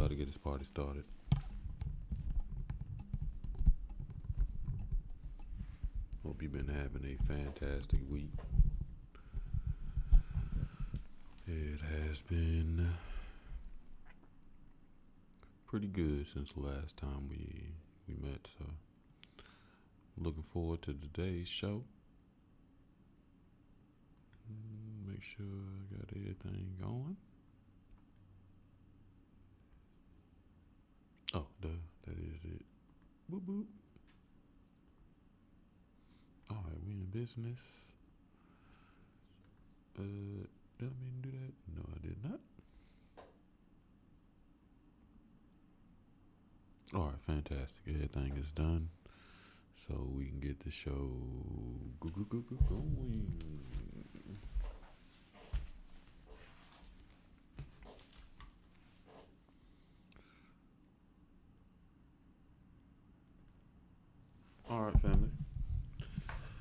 about to get this party started. Hope you've been having a fantastic week. It has been pretty good since the last time we met, so looking forward to today's show. Make sure I got everything going. Oh, duh, that is it. Boop boop. All right, we in business. Did I mean to do that? No, I did not. All right, fantastic. Everything is done, so we can get the show going. All right, family.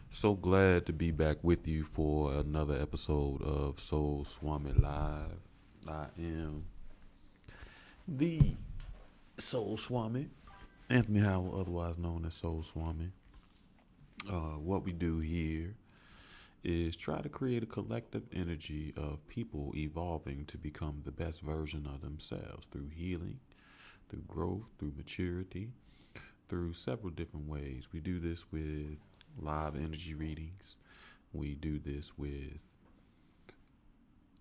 So glad to be back with you for another episode of Swami Live. I am the Swami, Anthony Howell, otherwise known as Swami. What we do here is try to create a collective energy of people evolving to become the best version of themselves through healing, through growth, through maturity, through several different ways. We do this with live energy readings. We do this with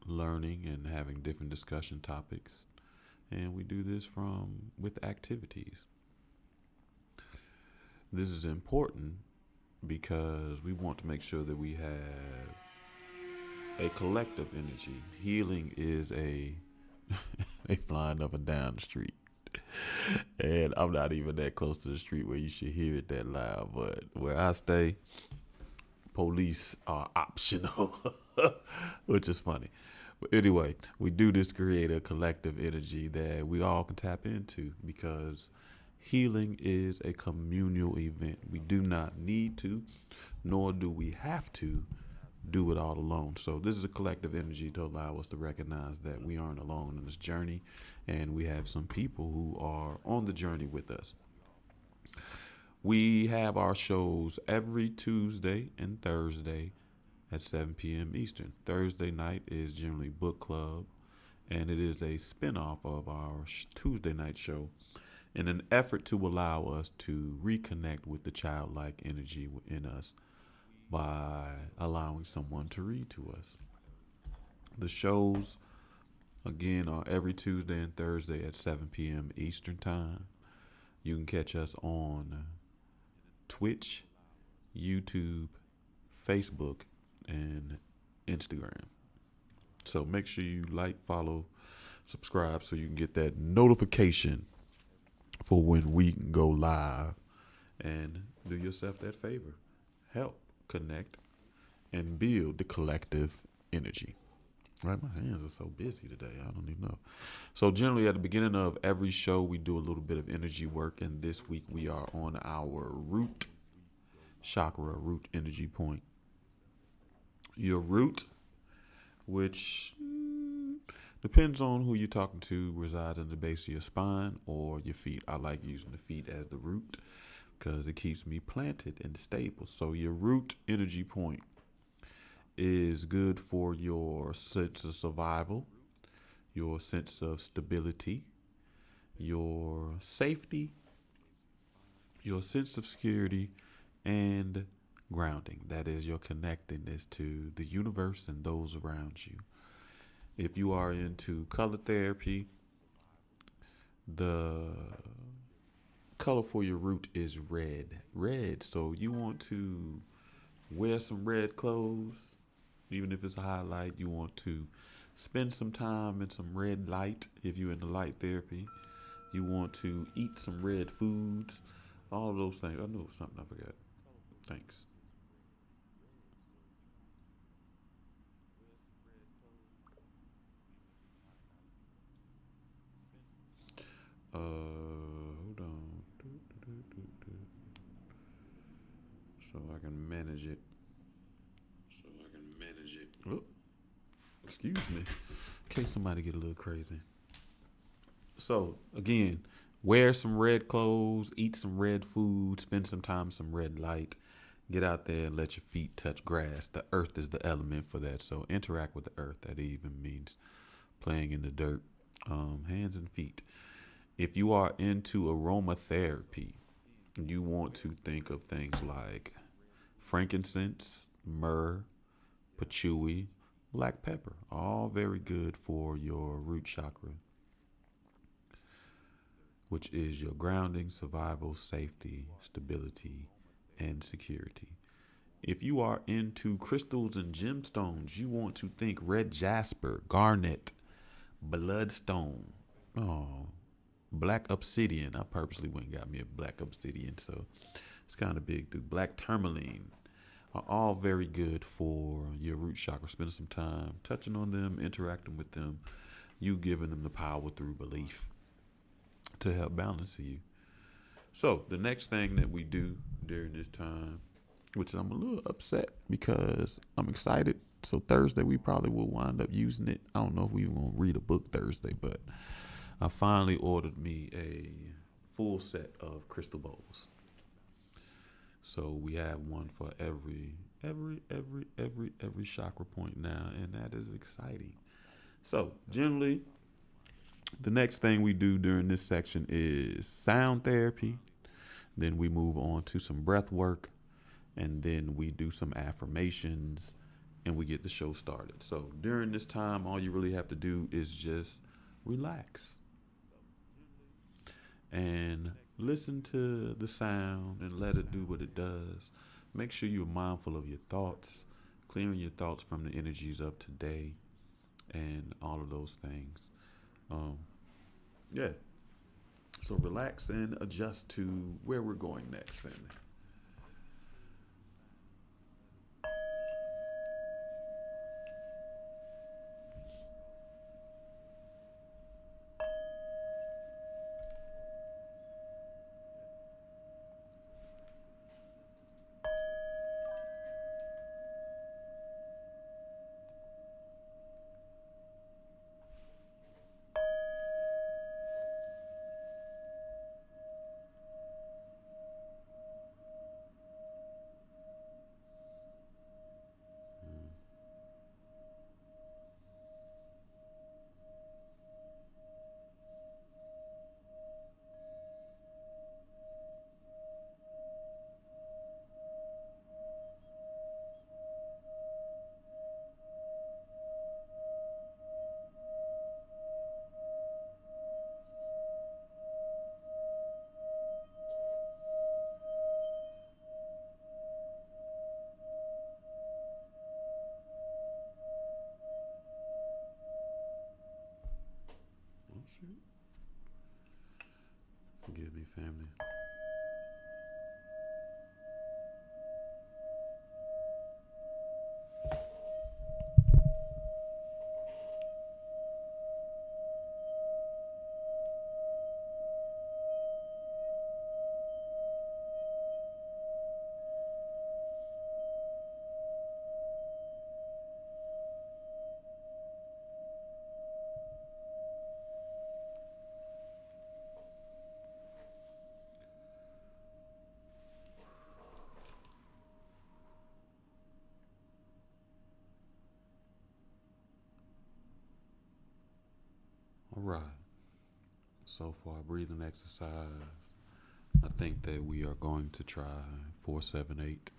learning and having different discussion topics. And we do this with activities. This is important because we want to make sure that we have a collective energy. Healing is a flying up and down the street. And I'm not even that close to the street where you should hear it that loud, but where I stay, police are optional, which is funny. But anyway, we do this to create a collective energy that we all can tap into because healing is a communal event. We do not need to, nor do we have to do it all alone. So this is a collective energy to allow us to recognize that we aren't alone in this journey, and we have some people who are on the journey with us. We have our shows every Tuesday and Thursday at 7 p.m. Eastern. Thursday night is generally book club, and it is a spinoff of our Tuesday night show in an effort to allow us to reconnect with the childlike energy within us by allowing someone to read to us. The shows, again, are every Tuesday and Thursday at 7 p.m. Eastern Time. You can catch us on Twitch, YouTube, Facebook, and Instagram. So make sure you like, follow, subscribe so you can get that notification for when we can go live, and do yourself that favor. Help connect and build the collective energy. Right, my hands are so busy today. I don't even know. So generally at the beginning of every show, we do a little bit of energy work, and this week we are on our root chakra, root energy point. Your root, which depends on who you're talking to, resides in the base of your spine or your feet. I like using the feet as the root because it keeps me planted and stable. So your root energy point is good for your sense of survival, your sense of stability, your safety, your sense of security, and grounding. That is your connectedness to the universe and those around you. If you are into color therapy, the color for your root is red. Red. So you want to wear some red clothes, even if it's a highlight. You want to spend some time in some red light if you're into light therapy. You want to eat some red foods. All of those things. I knew it was something I forgot. Thanks. Hold on. So I can manage it. Oh, excuse me. In case somebody get a little crazy. So again, wear some red clothes, eat some red food, spend some time in some red light. Get out there and let your feet touch grass. The earth is the element for that. So interact with the earth. That even means playing in the dirt, hands and feet. If you are into aromatherapy, you want to think of things like frankincense, myrrh, patchouli, black pepper. All very good for your root chakra, which is your grounding, survival, safety, stability, and security. If you are into crystals and gemstones, you want to think red jasper, garnet, bloodstone, oh, black obsidian. I purposely went and got me a black obsidian, so it's kind of big, dude. Black tourmaline are all very good for your root chakra. Spending some time touching on them, interacting with them, you giving them the power through belief to help balance you. So the next thing that we do during this time, which I'm a little upset because I'm excited. So Thursday we probably will wind up using it. I don't know if we even gonna read a book Thursday, but I finally ordered me a full set of crystal bowls. So we have one for every chakra point now, and that is exciting. So generally, the next thing we do during this section is sound therapy. Then we move on to some breath work, and then we do some affirmations, and we get the show started. So during this time, all you really have to do is just relax and listen to the sound and let it do what it does. Make sure you're mindful of your thoughts, clearing your thoughts from the energies of today and all of those things. Um, yeah. So relax and adjust to where we're going next, family. Oh, shoot. Forgive me, family. All right. So for our breathing exercise, I think that we are going to try 478.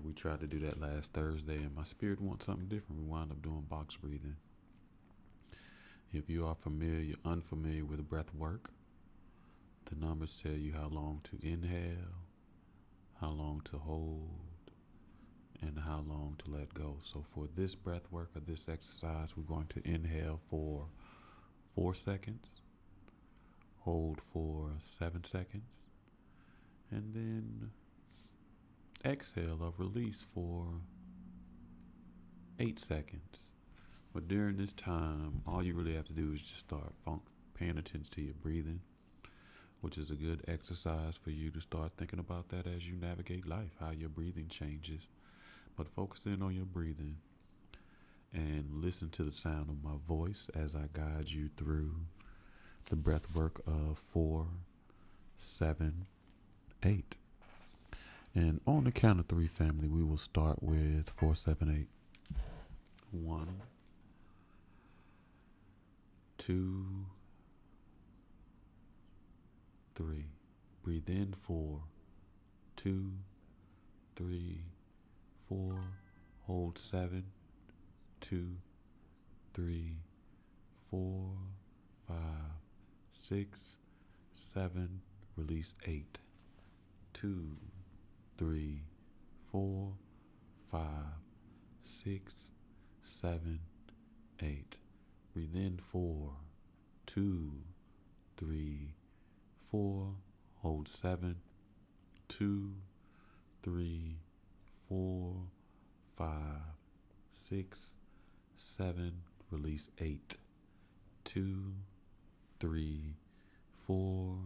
We tried to do that last Thursday, and my spirit wants something different. We wound up doing box breathing. If you are unfamiliar with breath work, the numbers tell you how long to inhale, how long to hold, and how long to let go. So for this breath work or this exercise, we're going to inhale for 4 seconds, hold for 7 seconds, and then exhale or release for 8 seconds. But during this time, all you really have to do is just start paying attention to your breathing, which is a good exercise for you to start thinking about that as you navigate life, how your breathing changes. But focus in on your breathing and listen to the sound of my voice as I guide you through the breath work of 4, 7, 8. And on the count of 3, family, we will start with 4, 7, 8. 1, 2, 3. Breathe in 4, 2, 3, 4. Hold 7, 2, 3, 4, 5, 6, 7. Release 8, 2, 3, 4, 5, 6, 7, 8. Breathe in 4, 2, 3, 4. Hold 7, 2, 3, 4, 5, 6, 7. Release 8, 2, 3, 4,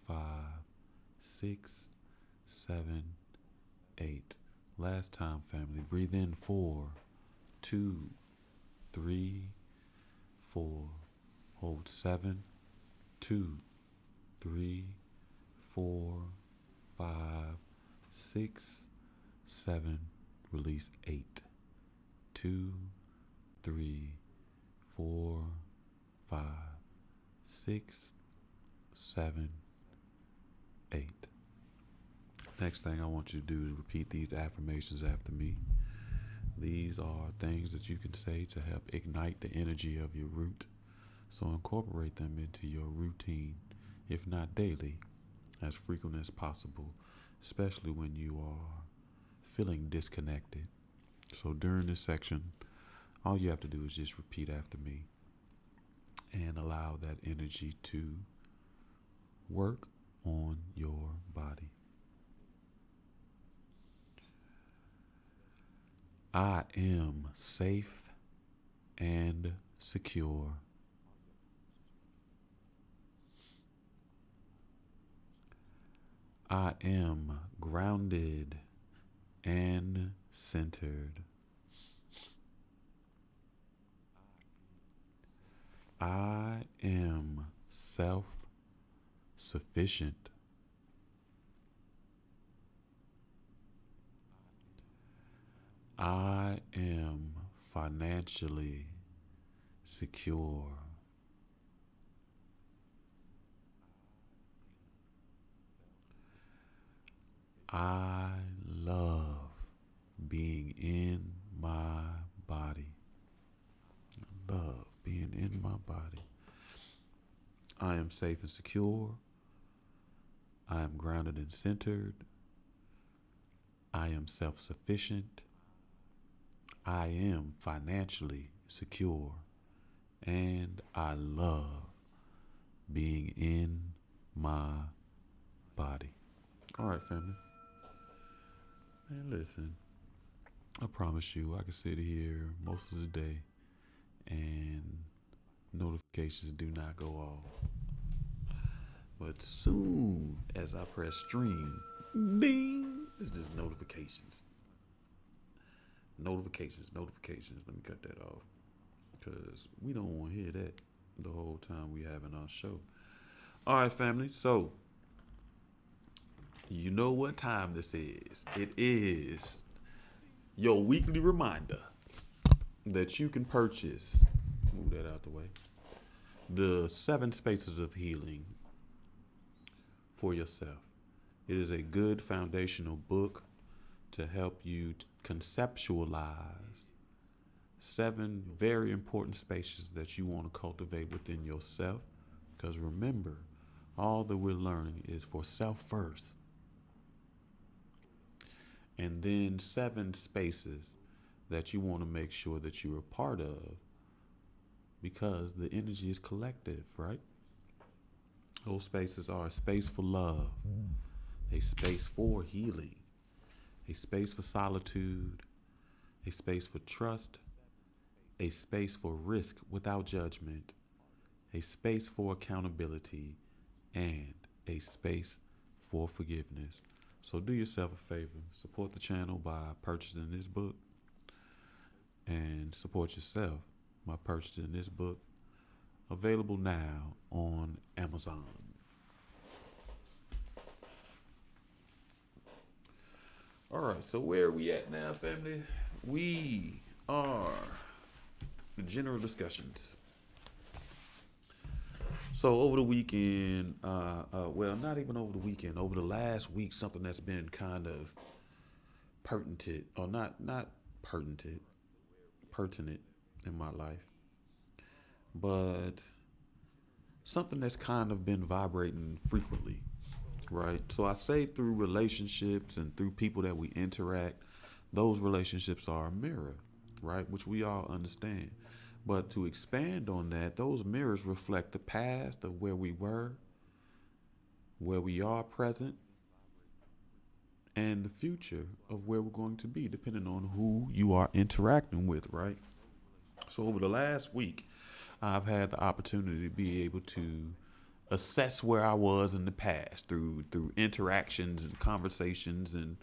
5, 6, 7, 8. Last time, family. Breathe in 4, 2, 3, 4. Hold 7, 2, 3, 4, 5, 6, 7. Release 8, 2, 3, 4, 5, 6, 7, 8. Next thing I want you to do is repeat these affirmations after me. These are things that you can say to help ignite the energy of your root. So incorporate them into your routine, if not daily, as frequent as possible, especially when you are feeling disconnected. So during this section, all you have to do is just repeat after me and allow that energy to work on your body. I am safe and secure. I am grounded and centered. I am self-sufficient. I am financially secure. I love being in my body. I love being in my body. I am safe and secure. I am grounded and centered. I am self-sufficient. I am financially secure. And I love being in my body. All right, family. And listen, I promise you, I can sit here most of the day and notifications do not go off. But soon as I press stream, ding, it's just notifications. Notifications. Let me cut that off because we don't want to hear that the whole time we having our show. All right, family. So you know what time this is. It is your weekly reminder that you can purchase, move that out the way, the 7 Spaces of Healing for yourself. It is a good foundational book to help you conceptualize 7 very important spaces that you want to cultivate within yourself. Because remember, all that we're learning is for self first. And then 7 spaces that you want to make sure that you're a part of, because the energy is collective, right? Those spaces are a space for love, a space for healing, a space for solitude, a space for trust, a space for risk without judgment, a space for accountability, and a space for forgiveness. So do yourself a favor, support the channel by purchasing this book, and support yourself by purchasing this book Available now on Amazon. All right, so where are we at now, family? We are the general discussions. So over the weekend, well, not even over the weekend, over the last week, something that's been kind of pertinent, or not pertinent, pertinent in my life, but something that's kind of been vibrating frequently, right? So I say through relationships and through people that we interact, those relationships are a mirror, right? Which we all understand. But to expand on that, those mirrors reflect the past of where we were, where we are present, and the future of where we're going to be, depending on who you are interacting with, right? So over the last week, I've had the opportunity to be able to assess where I was in the past through interactions and conversations. And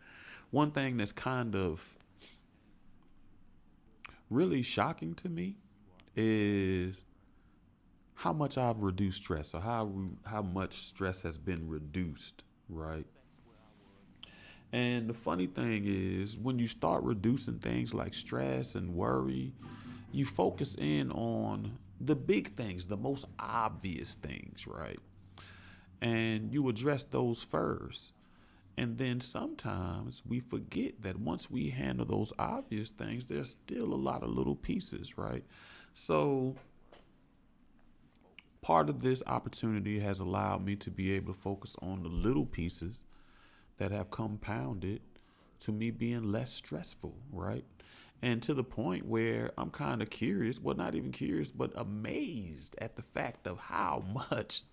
one thing that's kind of really shocking to me is how much I've reduced stress, or how much stress has been reduced, right? And the funny thing is, when you start reducing things like stress and worry, you focus in on the big things, the most obvious things, right? And you address those first. And then sometimes we forget that once we handle those obvious things, there's still a lot of little pieces, right? So part of this opportunity has allowed me to be able to focus on the little pieces that have compounded to me being less stressful, right? And to the point where I'm kind of curious, well, not even curious, but amazed at the fact of how much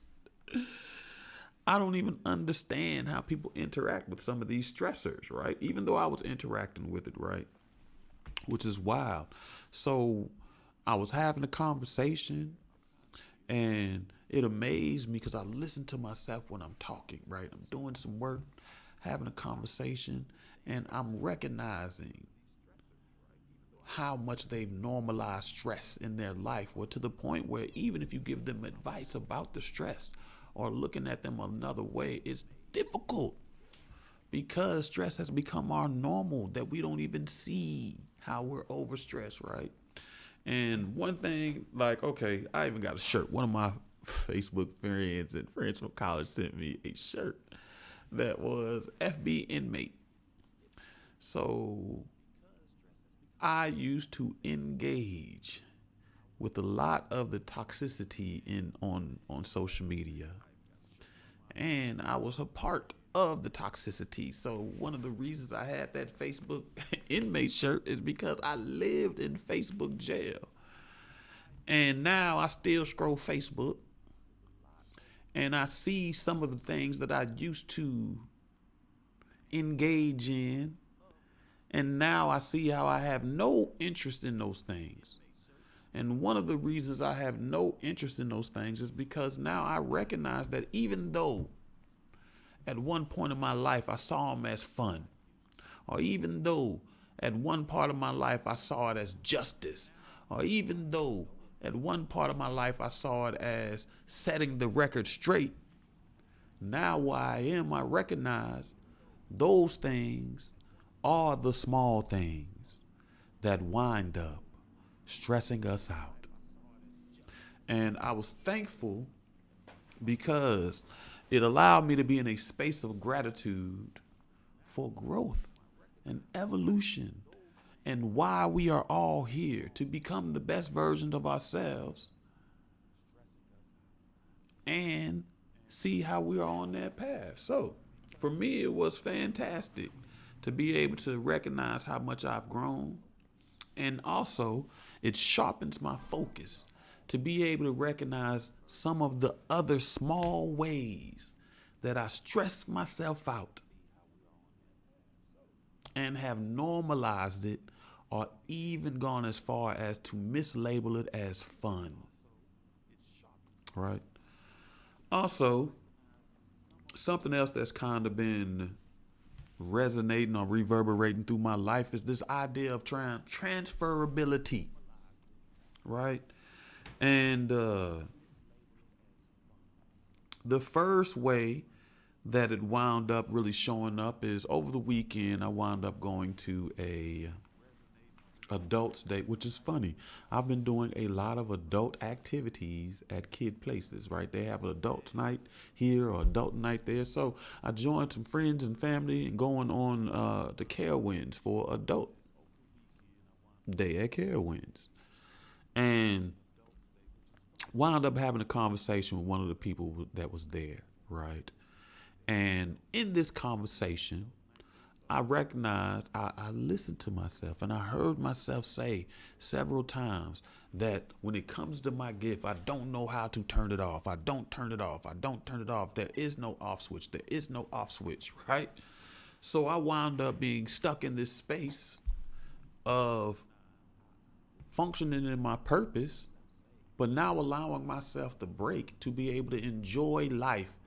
I don't even understand how people interact with some of these stressors, right? Even though I was interacting with it, right? Which is wild. So I was having a conversation, and it amazed me because I listen to myself when I'm talking, right? I'm doing some work, having a conversation, and I'm recognizing how much they've normalized stress in their life, or to the point where even if you give them advice about the stress or looking at them another way, it's difficult because stress has become our normal, that we don't even see how we're overstressed, right? And one thing, like, okay, I even got a shirt. One of my Facebook friends and friends from college sent me a shirt that was FB inmate. So I used to engage with a lot of the toxicity on social media, and I was a part of the toxicity. So one of the reasons I had that Facebook inmate shirt is because I lived in Facebook jail. And now I still scroll Facebook, and I see some of the things that I used to engage in, and now I see how I have no interest in those things. And one of the reasons I have no interest in those things is because now I recognize that even though at one point in my life I saw them as fun, or even though at one part of my life I saw it as justice, or even though at one part of my life I saw it as setting the record straight, now where I am, I recognize those things are the small things that wind up stressing us out. And I was thankful because it allowed me to be in a space of gratitude for growth and evolution, and why we are all here to become the best versions of ourselves and see how we are on that path. So for me, it was fantastic to be able to recognize how much I've grown. And also, it sharpens my focus to be able to recognize some of the other small ways that I stress myself out and have normalized it, or even gone as far as to mislabel it as fun. Right? Also, something else that's kind of been resonating or reverberating through my life is this idea of transferability. Right? And The first way that it wound up really showing up is over the weekend. I wound up going to a adults date, which is funny. I've been doing a lot of adult activities at kid places, right? They have an adult night here or adult night there. So I joined some friends and family and going on the Carowinds for adult day at Carowinds. And wound up having a conversation with one of the people that was there, right? And in this conversation, I recognized, I listened to myself and I heard myself say several times that when it comes to my gift, I don't know how to turn it off. I don't turn it off. I don't turn it off. There is no off switch. There is no off switch, right? So I wound up being stuck in this space of functioning in my purpose, but now allowing myself to break to be able to enjoy life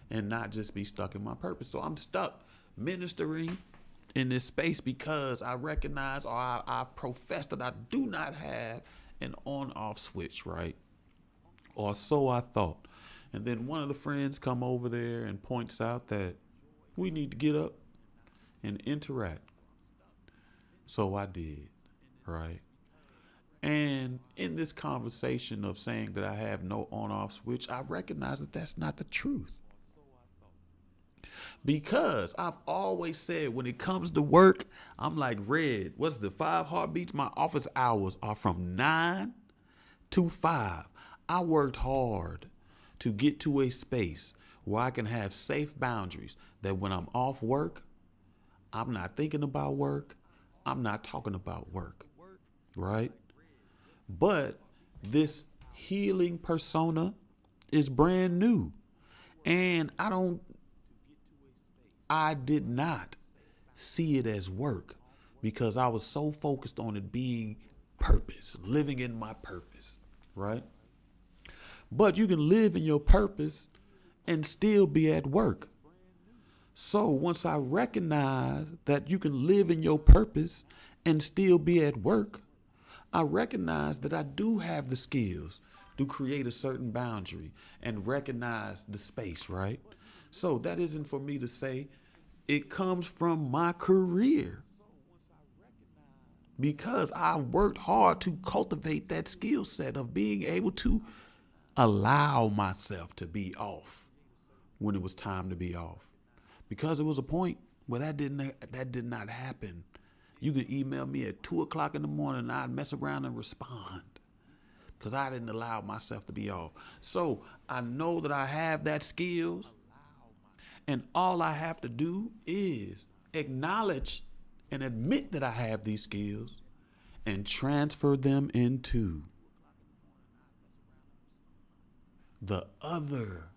and not just be stuck in my purpose. So I'm stuck ministering in this space because I recognize or I profess that I do not have an on-off switch, right? Or so I thought. And then one of the friends come over there and points out that we need to get up and interact. So I did, right? And in this conversation of saying that I have no on-off switch, I recognize that that's not the truth. Because I've always said when it comes to work, I'm like Red. What's the 5 heartbeats? My office hours are from 9 to 5. I worked hard to get to a space where I can have safe boundaries that when I'm off work, I'm not thinking about work. I'm not talking about work, right? But this healing persona is brand new. And I did not see it as work because I was so focused on it being purpose, living in my purpose, right? But you can live in your purpose and still be at work. So once I recognize that you can live in your purpose and still be at work, I recognize that I do have the skills to create a certain boundary and recognize the space, right? So that isn't for me to say. It comes from my career because I worked hard to cultivate that skill set of being able to allow myself to be off when it was time to be off. Because it was a point where that did not happen. You could email me at 2:00 in the morning and I'd mess around and respond because I didn't allow myself to be off. So I know that I have that skills. And all I have to do is acknowledge and admit that I have these skills and transfer them into the other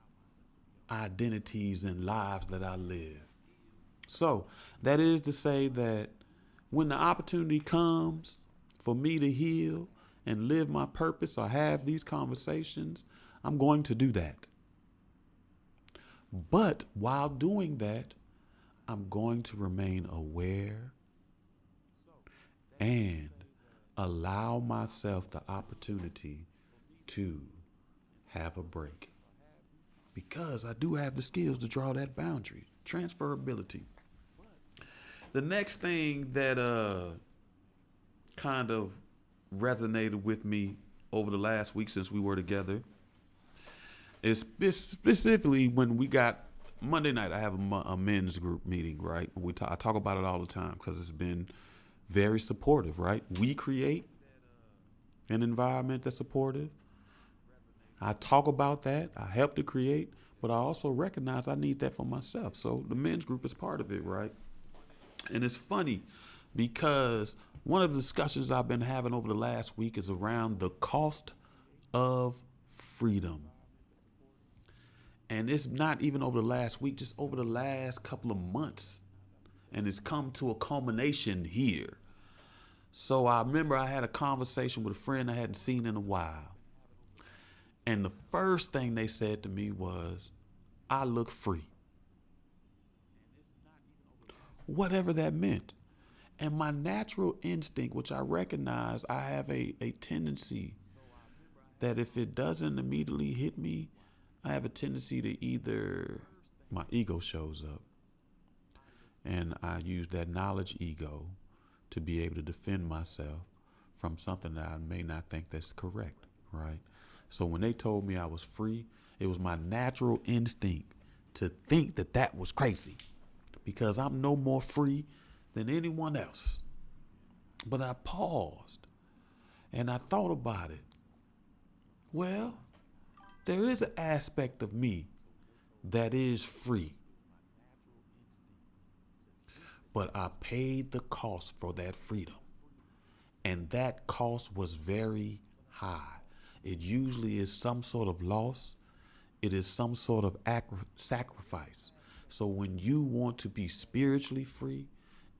identities and lives that I live. So that is to say that when the opportunity comes for me to heal and live my purpose or have these conversations, I'm going to do that. But while doing that, I'm going to remain aware and allow myself the opportunity to have a break. Because I do have the skills to draw that boundary. Transferability. The next thing that kind of resonated with me over the last week since we were together is specifically when we got Monday night. I have a men's group meeting, right? I talk about it all the time because it's been very supportive, right? We create an environment that's supportive. I talk about that. I help to create, but I also recognize I need that for myself. So the men's group is part of it, right? And it's funny because one of the discussions I've been having over the last week is around the cost of freedom. And it's not even over the last week, just over the last couple of months. And it's come to a culmination here. So I remember I had a conversation with a friend I hadn't seen in a while. And the first thing they said to me was, I look free. Whatever that meant. And my natural instinct, which I recognize, I have a tendency that if it doesn't immediately hit me, I have a tendency to either my ego shows up and I use that knowledge ego to be able to defend myself from something that I may not think that's correct, right? So when they told me I was free, it was my natural instinct to think that that was crazy because I'm no more free than anyone else. But I paused and I thought about it. Well, there is an aspect of me that is free, but I paid the cost for that freedom. And that cost was very high. It usually is some sort of loss. It is some sort of sacrifice. So when you want to be spiritually free,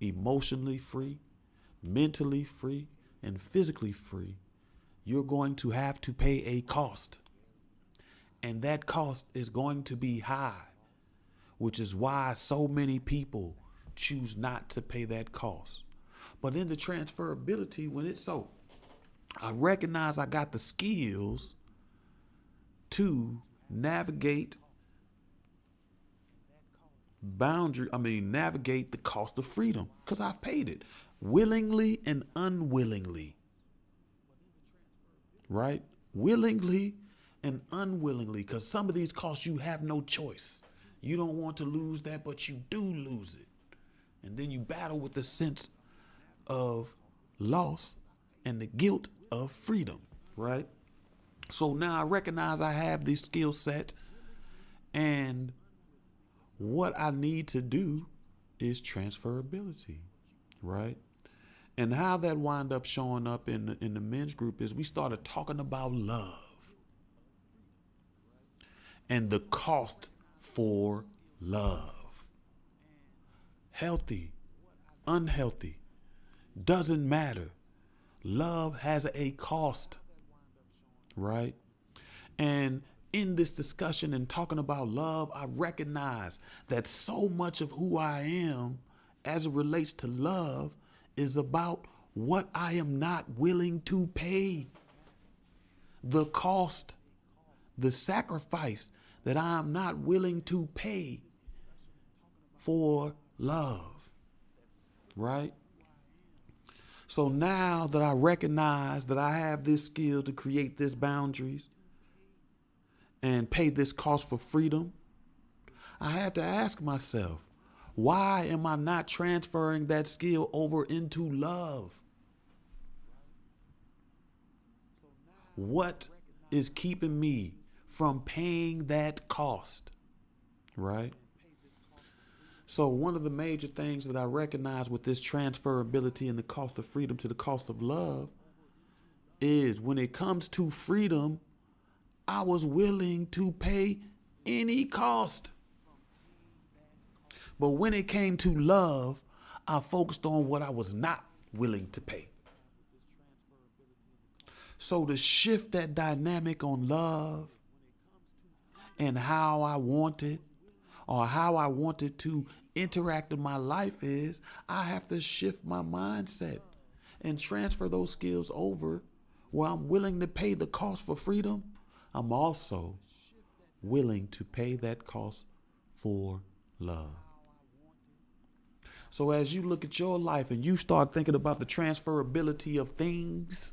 emotionally free, mentally free, and physically free, you're going to have to pay a cost. And that cost is going to be high, which is why so many people choose not to pay that cost. But in the transferability, when it's so, I recognize I got the skills to navigate navigate the cost of freedom because I've paid it willingly and unwillingly, right? Willingly and unwillingly, because some of these costs you have no choice. You don't want to lose that, but you do lose it. And then you battle with the sense of loss and the guilt of freedom, right? So now I recognize I have these skill sets, and what I need to do is transferability, right? And how that wind up showing up in the men's group is we started talking about love and the cost for love. Healthy, unhealthy, doesn't matter. Love has a cost, right? And in this discussion and talking about love, I recognize that so much of who I am as it relates to love is about what I am not willing to pay. The cost, the sacrifice that I am not willing to pay for love, right? So now that I recognize that I have this skill to create these boundaries and pay this cost for freedom, I had to ask myself, why am I not transferring that skill over into love? What is keeping me from paying that cost, right? So one of the major things that I recognize with this transferability and the cost of freedom to the cost of love is when it comes to freedom, I was willing to pay any cost. But when it came to love, I focused on what I was not willing to pay. So to shift that dynamic on love and how I wanted or how I wanted to interact in my life is I have to shift my mindset and transfer those skills over where I'm willing to pay the cost for freedom. I'm also willing to pay that cost for love. So as you look at your life and you start thinking about the transferability of things,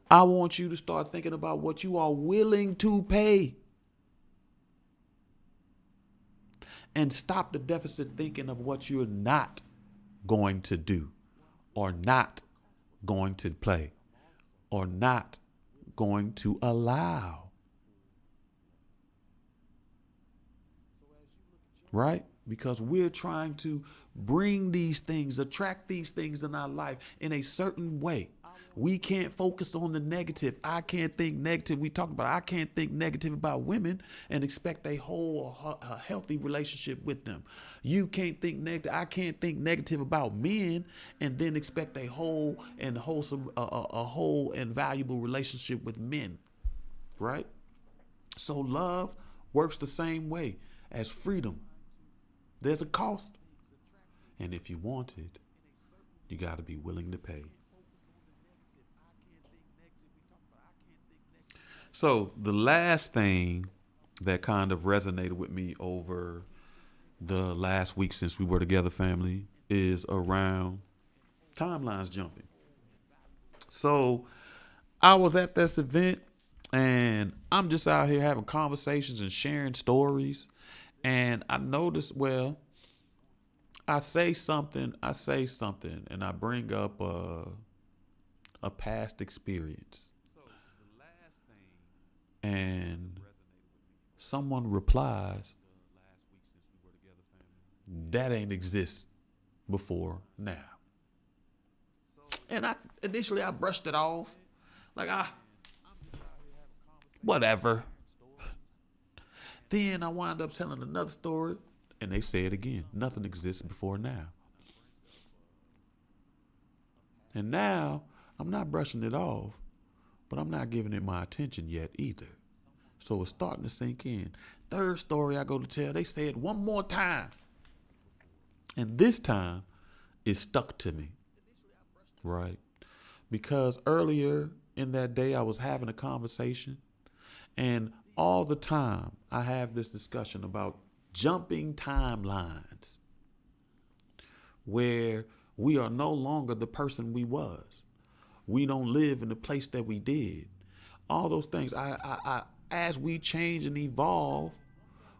I want you to start thinking about what you are willing to pay. And stop the deficit thinking of what you're not going to do or not going to play or not going to allow. Right? Because we're trying to bring these things, attract these things in our life in a certain way. We can't focus on the negative. I can't think negative. I can't think negative about women and expect a healthy relationship with them. You can't think negative. I can't think negative about men and then expect a whole and wholesome, a whole and valuable relationship with men. Right? So love works the same way as freedom. There's a cost. And if you want it, you got to be willing to pay. So the last thing that kind of resonated with me over the last week since we were together, family, is around timelines jumping. So I was at this event and I'm just out here having conversations and sharing stories. And I noticed, well, I say something, and I bring up a past experience. And someone replies, that ain't exist before now. And I brushed it off. Like whatever. Then I wind up telling another story and they say it again. Nothing exists before now. And now I'm not brushing it off, but I'm not giving it my attention yet either. So it's starting to sink in. Third story I go to tell, they say it one more time. And this time it stuck to me, right? Because earlier in that day I was having a conversation, and all the time I have this discussion about jumping timelines where we are no longer the person we was. We don't live in the place that we did. All those things. As we change and evolve,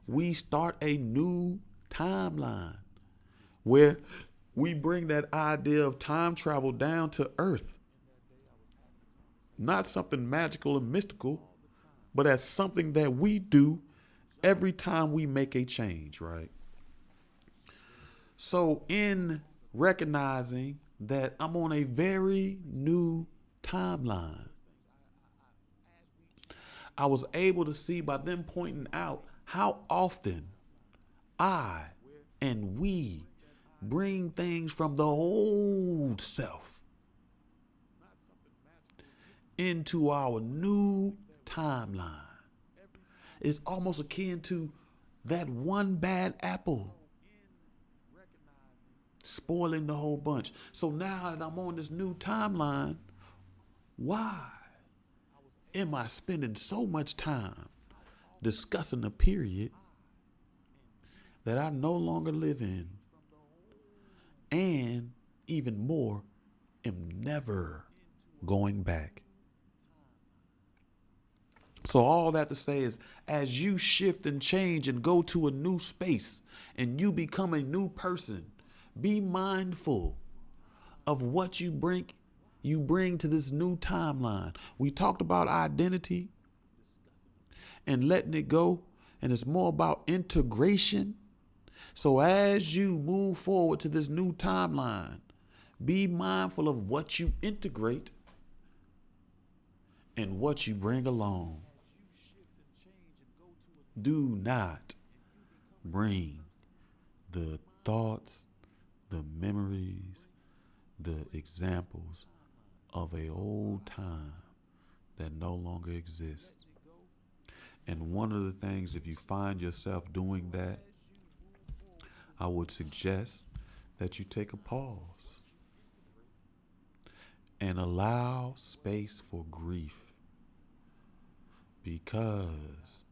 we start a new timeline where we bring that idea of time travel down to earth. Not something magical and mystical, but as something that we do every time we make a change, right? So in recognizing that I'm on a very new timeline, I was able to see by them pointing out how often I and we bring things from the old self into our new timeline. It's almost akin to that one bad apple spoiling the whole bunch. So now that I'm on this new timeline, why am I spending so much time discussing a period that I no longer live in, and even more, am never going back? So all that to say is, as you shift and change and go to a new space and you become a new person, be mindful of what you bring to this new timeline. We talked about identity and letting it go, and it's more about integration. So as you move forward to this new timeline, be mindful of what you integrate and what you bring along. Do not bring the thoughts, the memories, the examples of a old time that no longer exists. And one of the things, if you find yourself doing that, I would suggest that you take a pause and allow space for grief, because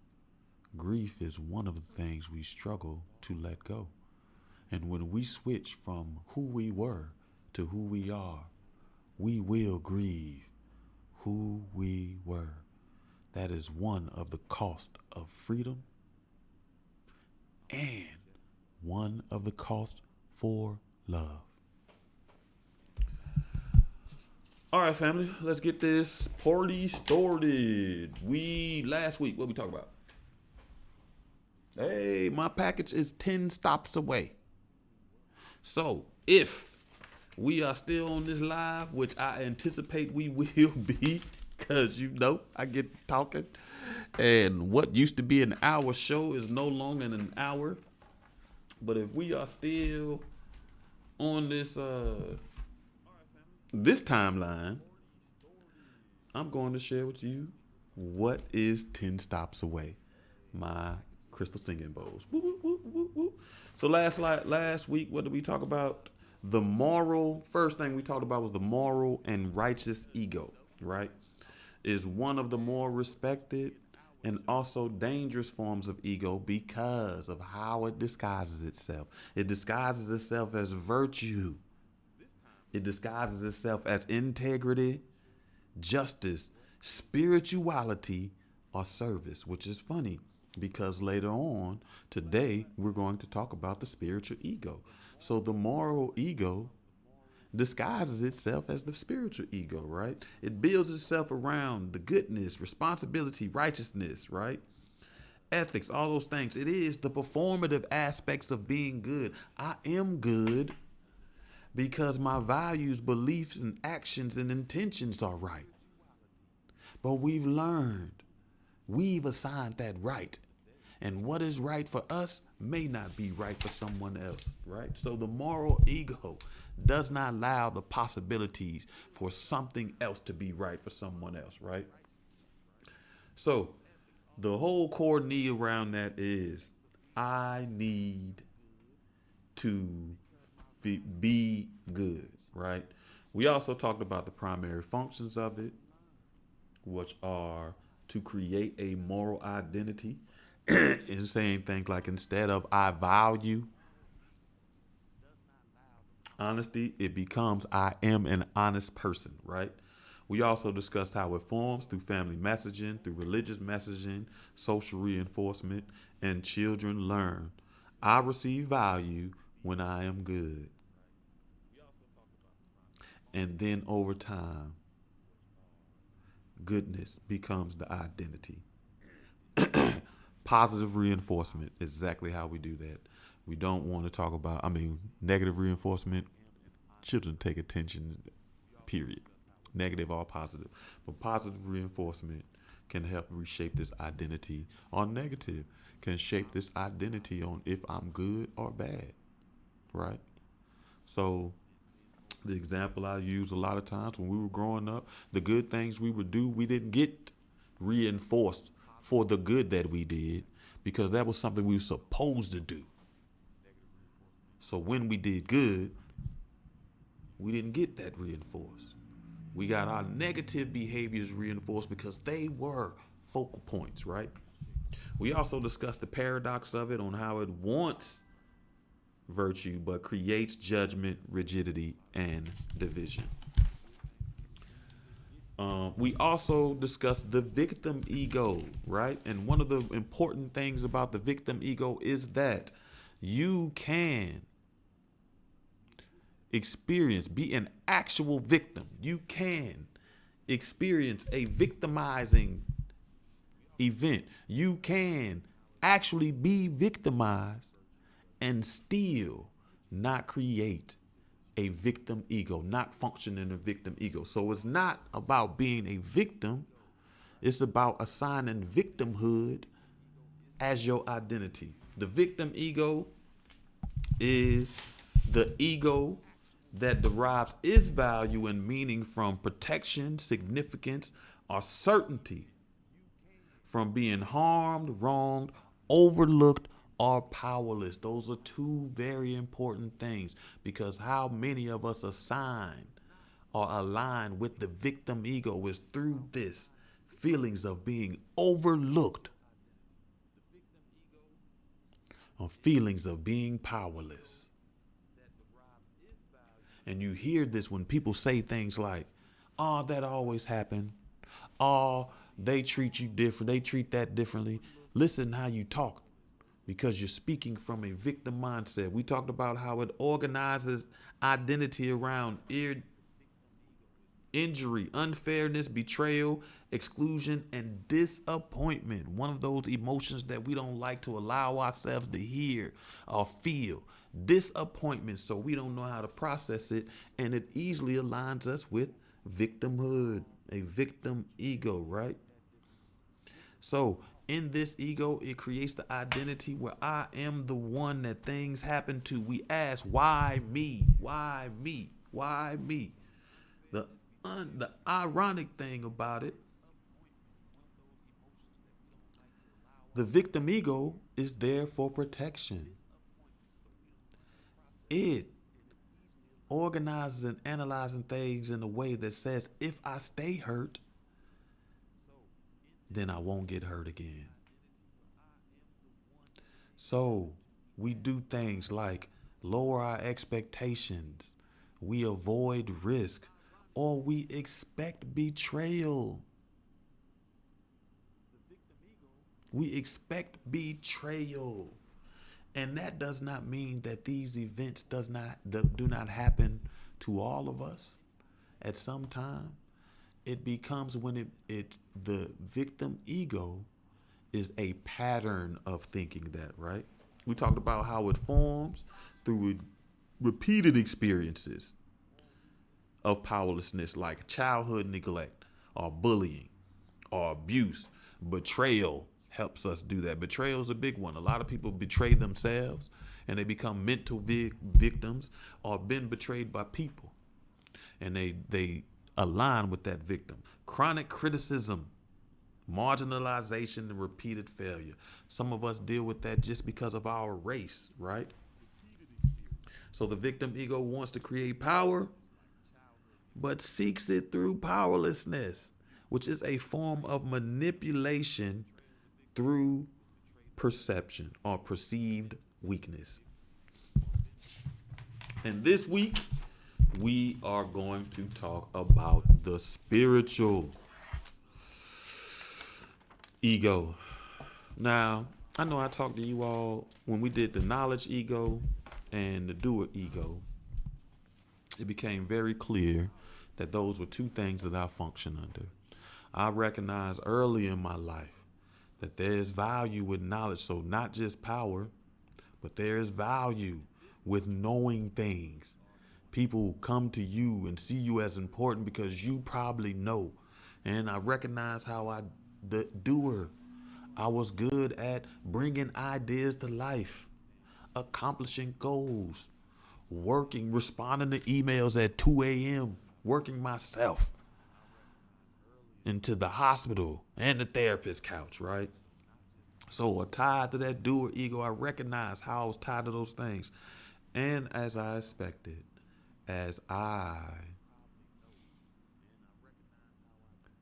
grief is one of the things we struggle to let go. And when we switch from who we were to who we are, we will grieve who we were. That is one of the cost of freedom and one of the costs for love. All right, family, let's get this party started. Last week, what we talk about? Hey, my package is 10 stops away. So if we are still on this live, which I anticipate we will be, because I get talking, and what used to be an hour show is no longer an hour. But if we are still on this timeline, I'm going to share with you what is 10 stops away. My crystal singing bowls. Woo, woo, woo, woo, woo. So last week, what did we talk about? First thing we talked about was the moral and righteous ego, right? is one of the more respected and also dangerous forms of ego because of how it disguises itself. It disguises itself as virtue. It disguises itself as integrity, justice, spirituality, or service, which is funny because later on today we're going to talk about the spiritual ego. So the moral ego disguises itself as the spiritual ego, right? It builds itself around the goodness, responsibility, righteousness, right? Ethics, all those things. It is the performative aspects of being good. I am good because my values, beliefs, and actions and intentions are right. But we've assigned that right. And what is right for us may not be right for someone else, right? So the moral ego does not allow the possibilities for something else to be right for someone else, right? So the whole core need around that is I need to be good, right? We also talked about the primary functions of it, which are to create a moral identity and saying things like instead of I value honesty, it becomes I am an honest person, right? We also discussed how it forms through family messaging, through religious messaging, social reinforcement, and children learn. I receive value when I am good. And then over time, goodness becomes the identity. Positive reinforcement is exactly how we do that. We don't want to talk about, negative reinforcement. Children take attention, period. Negative or positive. But positive reinforcement can help reshape this identity, or negative can shape this identity on if I'm good or bad, right? So the example I use a lot of times when we were growing up, the good things we would do, we didn't get reinforced for the good that we did because that was something we were supposed to do. So when we did good, we didn't get that reinforced. We got our negative behaviors reinforced because they were focal points, right? We also discussed the paradox of it on how it wants virtue but creates judgment, rigidity, and division. We also discussed the victim ego, right? And one of the important things about the victim ego is that you can be an actual victim. You can experience a victimizing event. You can actually be victimized and still not create a victim ego, not function in a victim ego. So it's not about being a victim. It's about assigning victimhood as your identity. The victim ego is the ego that derives its value and meaning from protection, significance, or certainty from being harmed, wronged, overlooked, or powerless. Those are two very important things because how many of us assign or align with the victim ego is through this feelings of being overlooked or feelings of being powerless. And you hear this when people say things like, oh, that always happened. Oh, they treat you different. They treat that differently. Listen how you talk because you're speaking from a victim mindset. We talked about how it organizes identity around injury, unfairness, betrayal, exclusion, and disappointment. One of those emotions that we don't like to allow ourselves to hear or feel. Disappointment, so we don't know how to process it, and it easily aligns us with victimhood, a victim ego, right? So in this ego, it creates the identity where I am the one that things happen to. We ask, why me? Why me? Why me? The ironic thing about it, the victim ego is there for protection. It organizes and analyzing things in a way that says, if I stay hurt, then I won't get hurt again. So we do things like lower our expectations, we avoid risk, or we expect betrayal. We expect betrayal. And that does not mean that these events do not happen to all of us at some time. It becomes when the victim ego is a pattern of thinking that, right? We talked about how it forms through repeated experiences of powerlessness, like childhood neglect or bullying or abuse. Betrayal helps us do that. Betrayal is a big one. A lot of people betray themselves and they become mental victims or been betrayed by people, and they align with that victim. Chronic criticism, marginalization, and repeated failure. Some of us deal with that just because of our race, right? So the victim ego wants to create power, but seeks it through powerlessness, which is a form of manipulation through perception or perceived weakness. And this week, we are going to talk about the spiritual ego. Now, I know I talked to you all when we did the knowledge ego and the doer ego. It became very clear that those were two things that I function under. I recognized early in my life that there is value with knowledge. So not just power, but there is value with knowing things. People come to you and see you as important because you probably know. And I recognize how the doer, I was good at bringing ideas to life, accomplishing goals, working, responding to emails at 2 a.m., working myself into the hospital and the therapist couch, right? So tied to that doer ego, I recognize how I was tied to those things. And as I expected, as I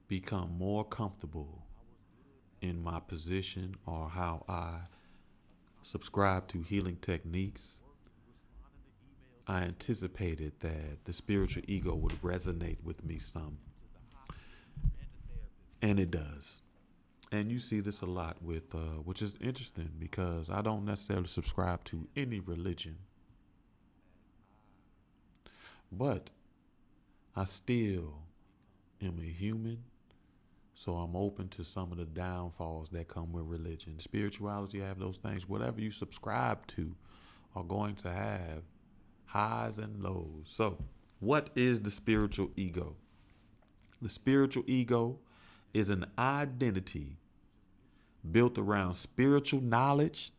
become more comfortable in my position or how I subscribe to healing techniques, I anticipated that the spiritual ego would resonate with me some. And it does. And you see this a lot with, which is interesting because I don't necessarily subscribe to any religion. But I still am a human, so I'm open to some of the downfalls that come with religion. Spirituality, I have those things. Whatever you subscribe to are going to have highs and lows. So what is the spiritual ego? The spiritual ego is an identity built around spiritual knowledge,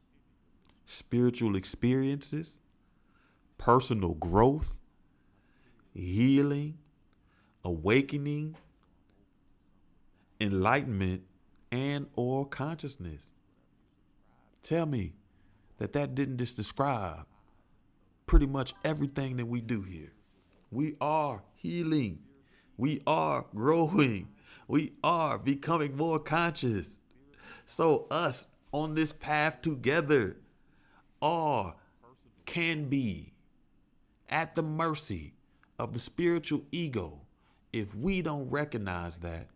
spiritual experiences, personal growth, healing, awakening, enlightenment, and or consciousness. Tell me that didn't just describe pretty much everything that we do here. We are healing. We are growing. We are becoming more conscious. So us on this path together can be at the mercy of the spiritual ego if we don't recognize that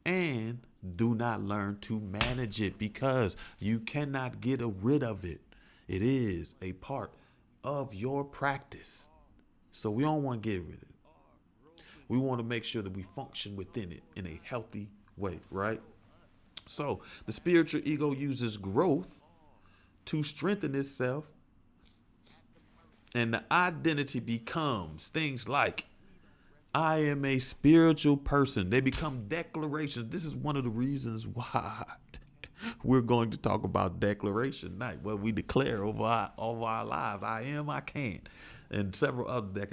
and do not learn to manage it, because you cannot get rid of it. It is a part of your practice. So we don't want to get rid of it. We want to make sure that we function within it in a healthy way, right? So the spiritual ego uses growth to strengthen itself, and the identity becomes things like, I am a spiritual person. They become declarations. This is one of the reasons why we're going to talk about declaration night, where we declare over our lives, I am, I can, and several other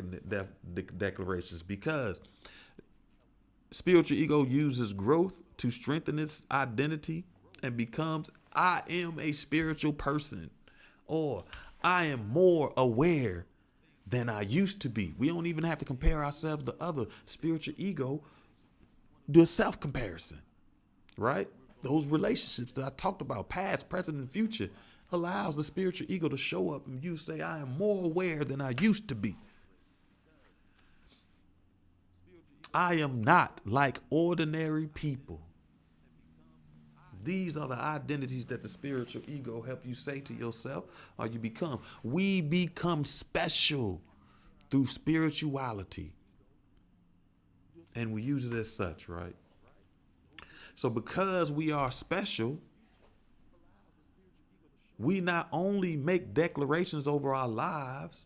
declarations, because spiritual ego uses growth to strengthen its identity and becomes, I am a spiritual person, or I am more aware than I used to be. We don't even have to compare ourselves to other. Spiritual ego does self-comparison. right? Those relationships that I talked about, past, present, and future, allows the spiritual ego to show up and you say, I am more aware than I used to be. I am not like ordinary people. These are the identities that the spiritual ego help you say to yourself or you become. We become special through spirituality. And we use it as such, right? So because we are special, we not only make declarations over our lives,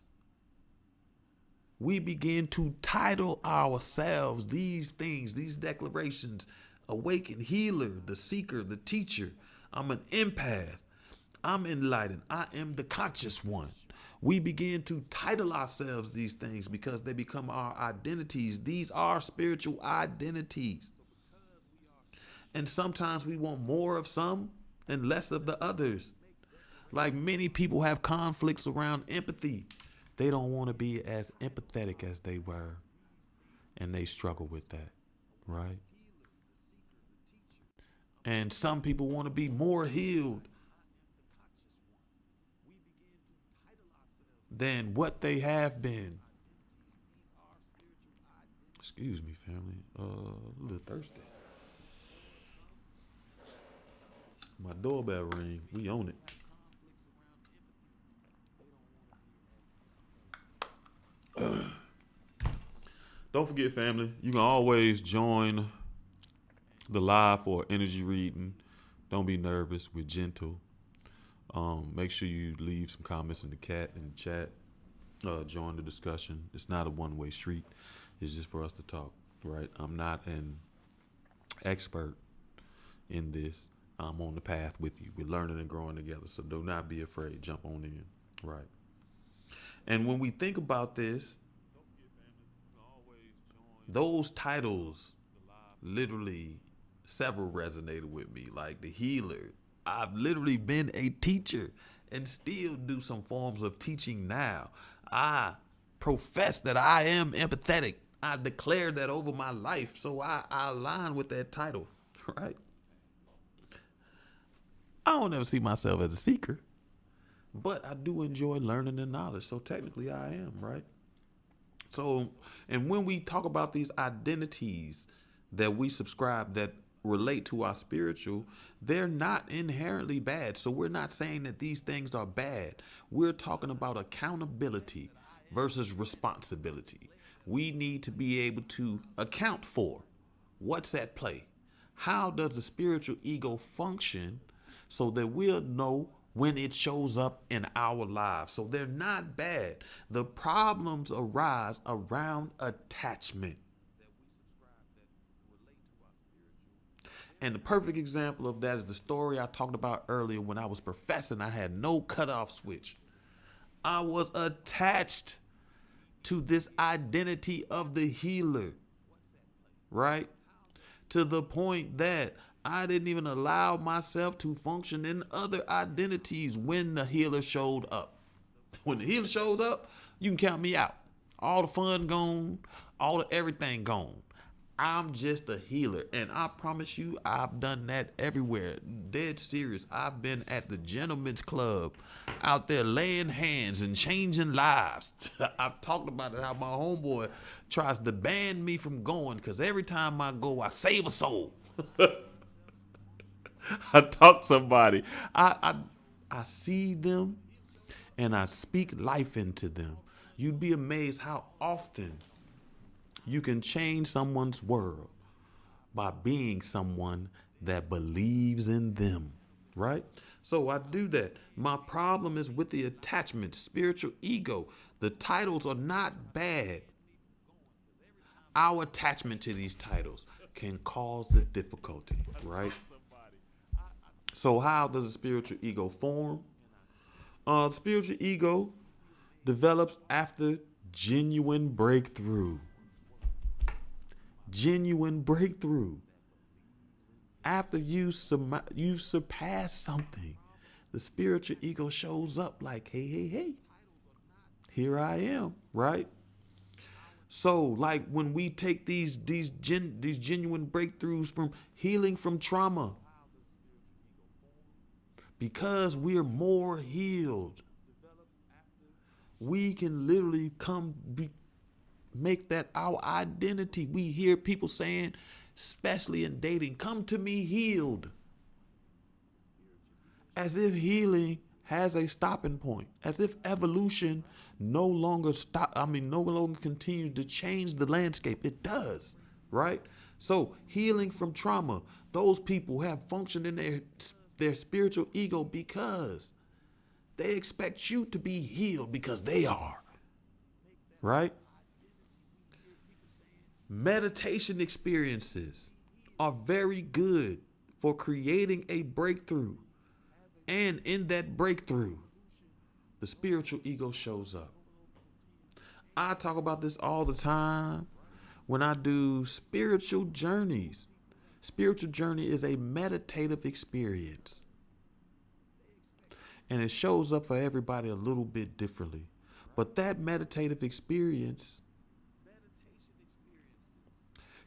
we begin to title ourselves these things, these declarations: awakened, healer, the seeker, the teacher. I'm an empath. I'm enlightened. I am the conscious one. We begin to title ourselves these things because they become our identities. These are spiritual identities. And sometimes we want more of some and less of the others. Like many people have conflicts around empathy. They don't want to be as empathetic as they were. And they struggle with that, right? And some people want to be more healed than what they have been. Excuse me, family. A little thirsty. My doorbell ring. We own it. Don't forget, family, you can always join the live for energy reading. Don't be nervous. We're gentle. Make sure you leave some comments in the chat. Join the discussion. It's not a one-way street. It's just for us to talk, right? I'm not an expert in this. I'm on the path with you. We're learning and growing together. So do not be afraid. Jump on in, right? And when we think about this, those titles, literally, several resonated with me. Like the healer. I've literally been a teacher and still do some forms of teaching now. I profess that I am empathetic. I declare that over my life. So I align with that title, right? I don't ever see myself as a seeker, but I do enjoy learning and knowledge. So technically I am, right? So, and when we talk about these identities that we subscribe that relate to our spiritual, they're not inherently bad. So we're not saying that these things are bad. We're talking about accountability versus responsibility. We need to be able to account for what's at play. How does the spiritual ego function so that we'll know when it shows up in our lives? So they're not bad. The problems arise around attachment. And the perfect example of that is the story I talked about earlier. When I was professing, I had no cutoff switch. I was attached to this identity of the healer, right? To the point that I didn't even allow myself to function in other identities when the healer showed up. When the healer shows up, you can count me out. All the fun gone, all the everything gone. I'm just a healer. And I promise you, I've done that everywhere. Dead serious. I've been at the gentleman's club out there laying hands and changing lives. I've talked about it, how my homeboy tries to ban me from going because every time I go, I save a soul. I talk to somebody. I see them and I speak life into them. You'd be amazed how often you can change someone's world by being someone that believes in them, right? So I do that. My problem is with the attachment, spiritual ego. The titles are not bad. Our attachment to these titles can cause the difficulty, right? So how does the spiritual ego form? The spiritual ego develops after genuine breakthrough. Genuine breakthrough. After you surpass something, the spiritual ego shows up like, hey, here I am, right? So, like when we take these genuine breakthroughs from healing from trauma, because we're more healed, we can literally make that our identity. We hear people saying, especially in dating, "Come to me healed," as if healing has a stopping point, as if evolution no longer continues to change the landscape. It does, right? So healing from trauma, those people have functioned in their spiritual ego because they expect you to be healed because they are, right? Meditation experiences are very good for creating a breakthrough. And in that breakthrough, the spiritual ego shows up. I talk about this all the time when I do spiritual journeys. Spiritual journey is a meditative experience. And it shows up for everybody a little bit differently. But that meditative experience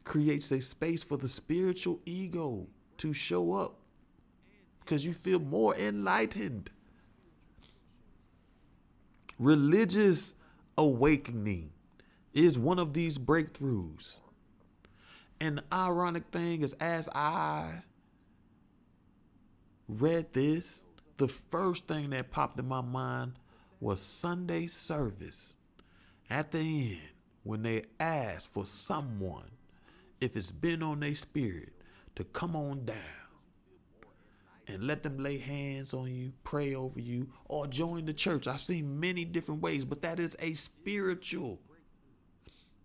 creates a space for the spiritual ego to show up because you feel more enlightened. Religious awakening is one of these breakthroughs. And the ironic thing is, as I read this, the first thing that popped in my mind was Sunday service at the end when they asked for someone, if it's been on their spirit, to come on down and let them lay hands on you, pray over you, or join the church. I've seen many different ways, but that is a spiritual,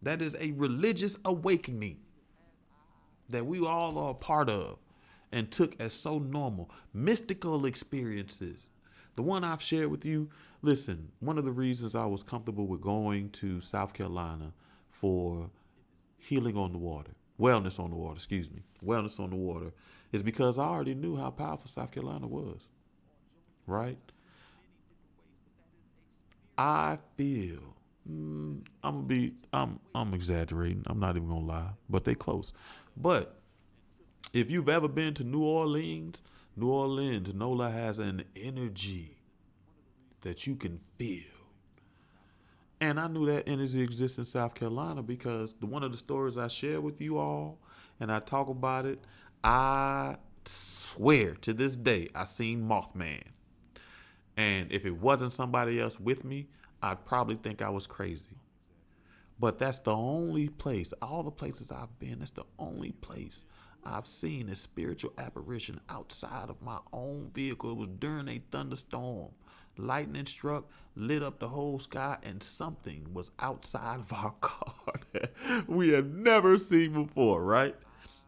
that is a religious awakening that we all are a part of and took as so normal. Mystical experiences. The one I've shared with you, listen, one of the reasons I was comfortable with going to South Carolina for healing on the water, wellness on the water, is because I already knew how powerful South Carolina was, right? I feel, I'm exaggerating. I'm not even gonna lie, but they close. But if you've ever been to New Orleans, NOLA has an energy that you can feel. And I knew that energy exists in South Carolina because one of the stories I share with you all, and I talk about it, I swear to this day, I seen Mothman. And if it wasn't somebody else with me, I'd probably think I was crazy. But that's the only place, all the places I've been, that's the only place I've seen a spiritual apparition outside of my own vehicle. It was during a thunderstorm. Lightning struck, lit up the whole sky, and something was outside of our car that we had never seen before, right?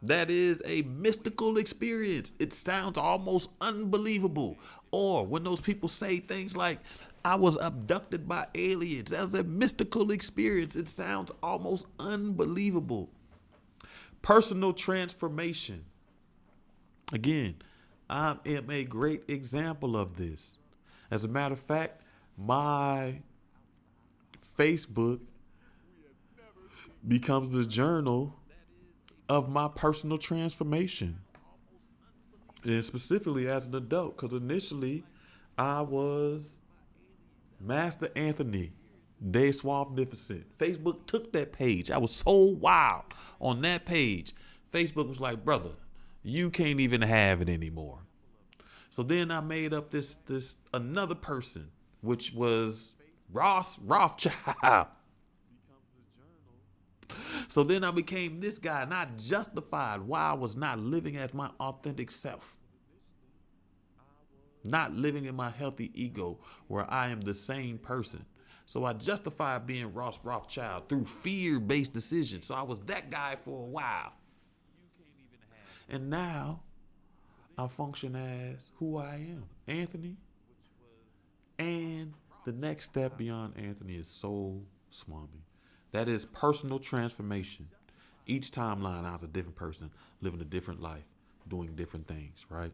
That is a mystical experience. It sounds almost unbelievable. Or when those people say things like, I was abducted by aliens, that's a mystical experience. It sounds almost unbelievable. Personal transformation. Again, I am a great example of this. As a matter of fact, my Facebook becomes the journal of my personal transformation. And specifically as an adult, because initially I was Master Anthony, De Suavnificent. Facebook took that page. I was so wild on that page. Facebook was like, brother, you can't even have it anymore. So then I made up this another person, which was Ross Rothschild. So then I became this guy, and I justified why I was not living as my authentic self. Not living in my healthy ego where I am the same person. So I justified being Ross Rothschild through fear-based decisions. So I was that guy for a while. And now I function as who I am, Anthony. And the next step beyond Anthony is Soul Swami. That is personal transformation. Each timeline, I was a different person, living a different life, doing different things, right?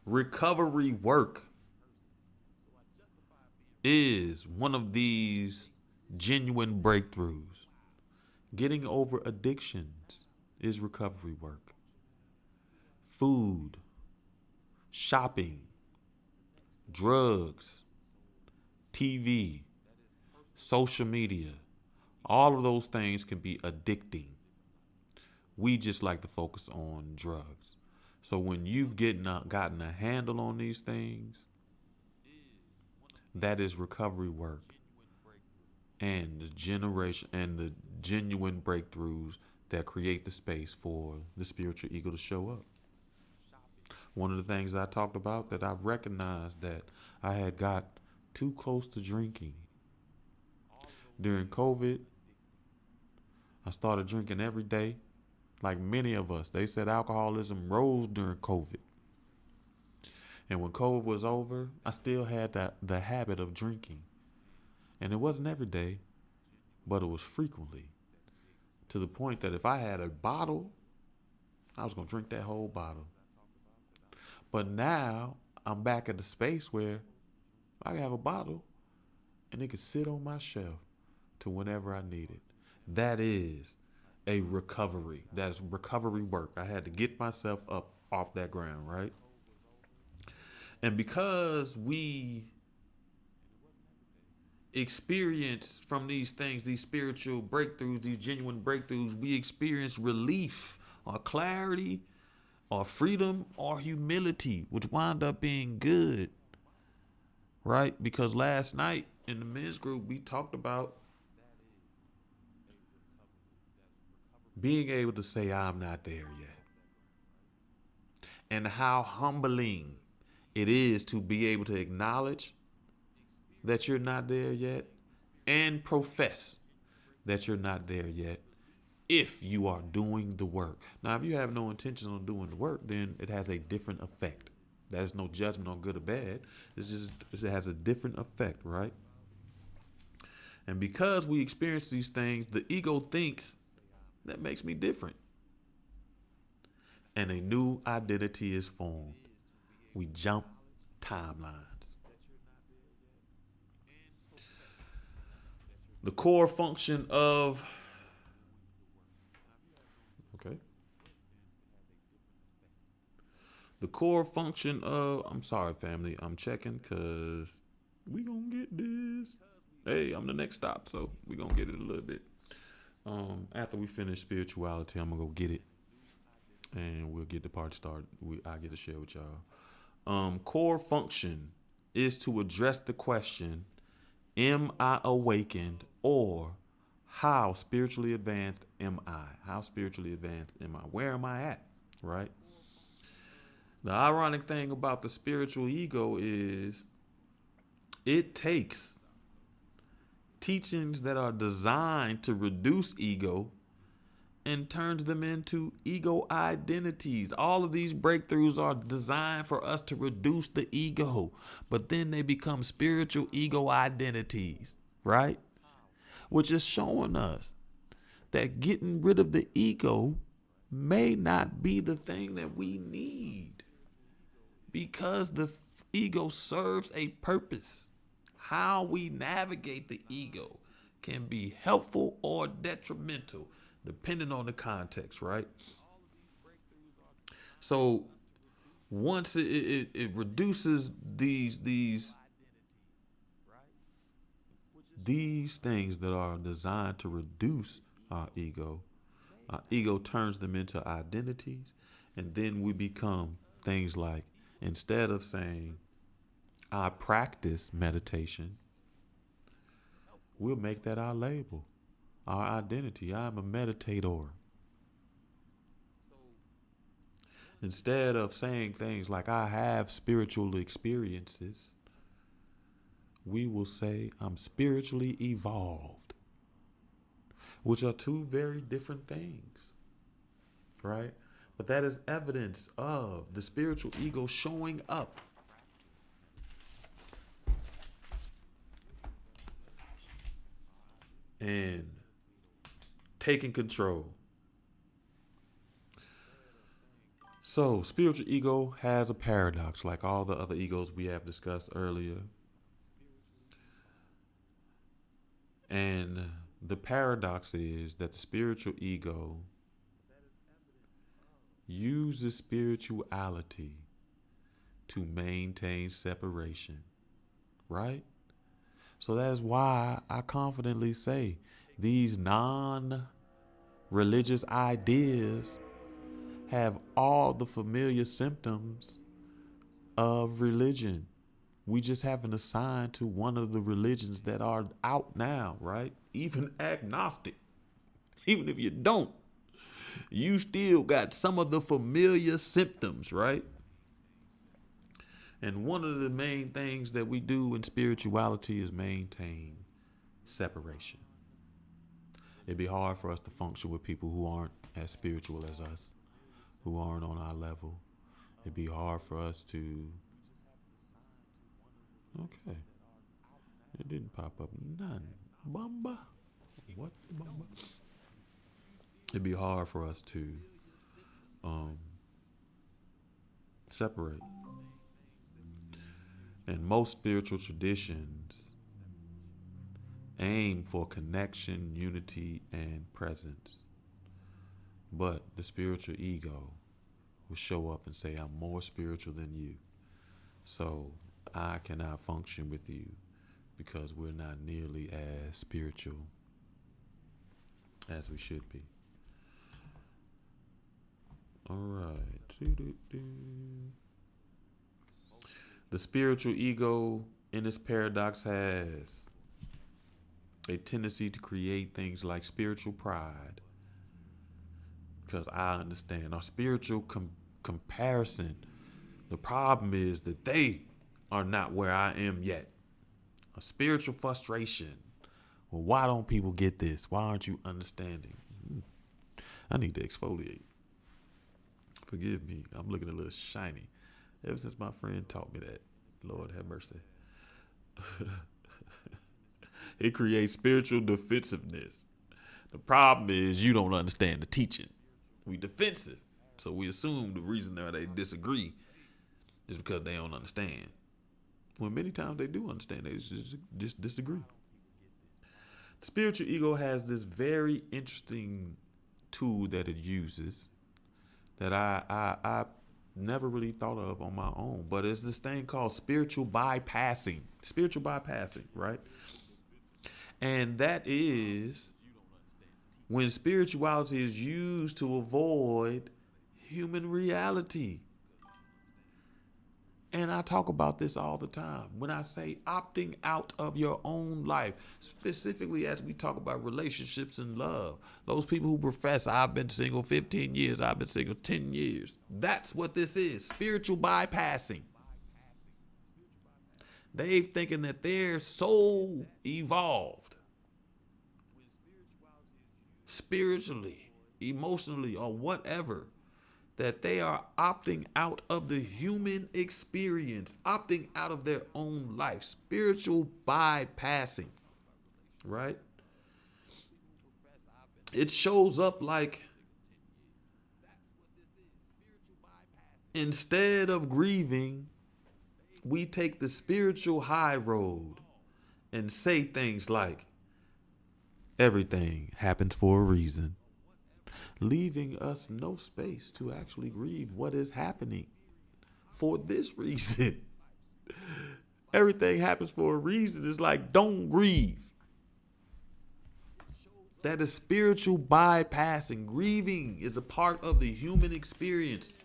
Recovery work is one of these genuine breakthroughs. Getting over addictions is recovery work. Food, shopping, drugs, TV, social media, all of those things can be addicting. We just like to focus on drugs. So when you've gotten a handle on these things, that is recovery work and the genuine breakthroughs that create the space for the spiritual ego to show up. One of the things I talked about that I recognized that I had got too close to drinking. During COVID, I started drinking every day. Like many of us, they said alcoholism rose during COVID. And when COVID was over, I still had the habit of drinking. And it wasn't every day, but it was frequently. To the point that if I had a bottle, I was going to drink that whole bottle. But now I'm back at the space where I can have a bottle and it can sit on my shelf to whenever I need it. That is a recovery. That's recovery work. I had to get myself up off that ground, right? And because we experience from these things, these spiritual breakthroughs, these genuine breakthroughs, we experience relief or clarity or freedom or humility, which wound up being good, right? Because last night in the men's group, we talked about being able to say, I'm not there yet. And how humbling it is to be able to acknowledge that you're not there yet and profess that you're not there yet if you are doing the work. Now, if you have no intention on doing the work, then it has a different effect. There's no judgment on good or bad. It's just, it has a different effect, right? And because we experience these things, the ego thinks that makes me different. And a new identity is formed. We jump timelines. The core function of I'm sorry, family. I'm checking because we gonna get this. Hey, I'm the next stop, so we gonna get it a little bit. After we finish spirituality, I'm gonna go get it, and we'll get the party started. I get to share with y'all. Core function is to address the question: am I awakened, or how spiritually advanced am I? How spiritually advanced am I? Where am I at? Right. The ironic thing about the spiritual ego is it takes teachings that are designed to reduce ego and turns them into ego identities. All of these breakthroughs are designed for us to reduce the ego, but then they become spiritual ego identities, right? Which is showing us that getting rid of the ego may not be the thing that we need, because the ego serves a purpose. How we navigate the ego can be helpful or detrimental, depending on the context, right? So once it reduces these things that are designed to reduce our ego turns them into identities, and then we become things like, instead of saying I practice meditation, we'll make that our label, our identity. I'm a meditator. Instead of saying things like I have spiritual experiences, we will say I'm spiritually evolved, which are two very different things, right? But that is evidence of the spiritual ego showing up. And taking control. So, spiritual ego has a paradox, like all the other egos we have discussed earlier. And the paradox is that the spiritual ego uses spirituality to maintain separation, right? So that is why I confidently say these non religious ideas have all the familiar symptoms of religion. We just haven't assigned to one of the religions that are out now, right? Even agnostic. Even if you don't, you still got some of the familiar symptoms, right? And one of the main things that we do in spirituality is maintain separation. It'd be hard for us to function with people who aren't as spiritual as us, who aren't on our level. It'd be hard for us to. Okay. It didn't pop up none. Bamba. What bamba? It'd be hard for us to um, separate. And most spiritual traditions aim for connection, unity, and presence. But the spiritual ego will show up and say, I'm more spiritual than you. So I cannot function with you because we're not nearly as spiritual as we should be. All right. The spiritual ego in this paradox has a tendency to create things like spiritual pride. Because I understand our spiritual comparison. The problem is that they are not where I am yet. A spiritual frustration. Well, why don't people get this? Why aren't you understanding? I need to exfoliate. Forgive me. I'm looking a little shiny. Ever since my friend taught me that. Lord have mercy. It creates spiritual defensiveness. The problem is you don't understand the teaching. We defensive. So we assume the reason that they disagree is because they don't understand. When many times they do understand, they just disagree. The spiritual ego has this very interesting tool that it uses that I never really thought of on my own. But it's this thing called spiritual bypassing. Spiritual bypassing, right? And that is when spirituality is used to avoid human reality. And I talk about this all the time. When I say opting out of your own life, specifically as we talk about relationships and love, those people who profess, I've been single 15 years, I've been single 10 years. That's what this is, spiritual bypassing. They thinking that they're so evolved spiritually, emotionally, or whatever, that they are opting out of the human experience, opting out of their own life, spiritual bypassing, right? It shows up like instead of grieving, we take the spiritual high road and say things like, everything happens for a reason, leaving us no space to actually grieve what is happening for this reason. Everything happens for a reason. It's like, don't grieve. That is spiritual bypassing. Grieving is a part of the human experience.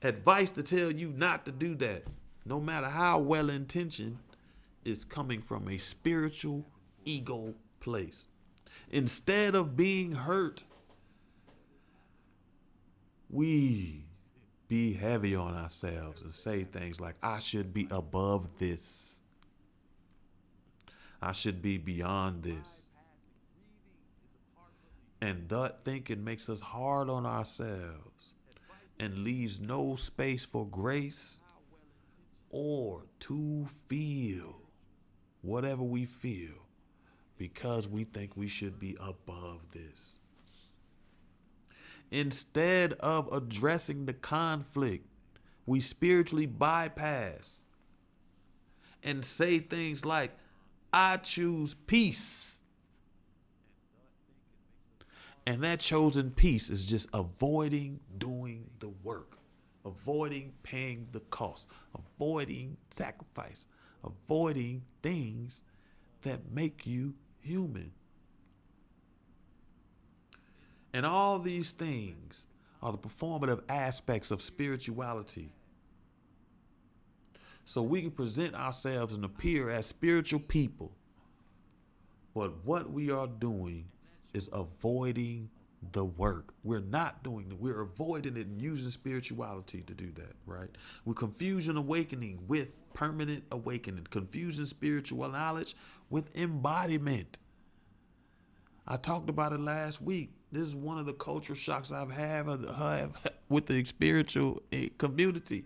Advice to tell you not to do that, no matter how well intentioned, is coming from a spiritual ego place. Instead of being hurt, we be heavy on ourselves and say things like, I should be above this. I should be beyond this. And that thinking makes us hard on ourselves and leaves no space for grace or to feel whatever we feel, because we think we should be above this. Instead of addressing the conflict, we spiritually bypass and say things like, I choose peace. And that chosen peace is just avoiding doing the work, avoiding paying the cost, avoiding sacrifice, avoiding things that make you human. And all these things are the performative aspects of spirituality. So we can present ourselves and appear as spiritual people. But what we are doing is avoiding the work. We're not doing it. We're avoiding it and using spirituality to do that, right? We're confusing awakening with permanent awakening, confusing spiritual knowledge with embodiment. I talked about it last week. This is one of the cultural shocks I've had with the spiritual community.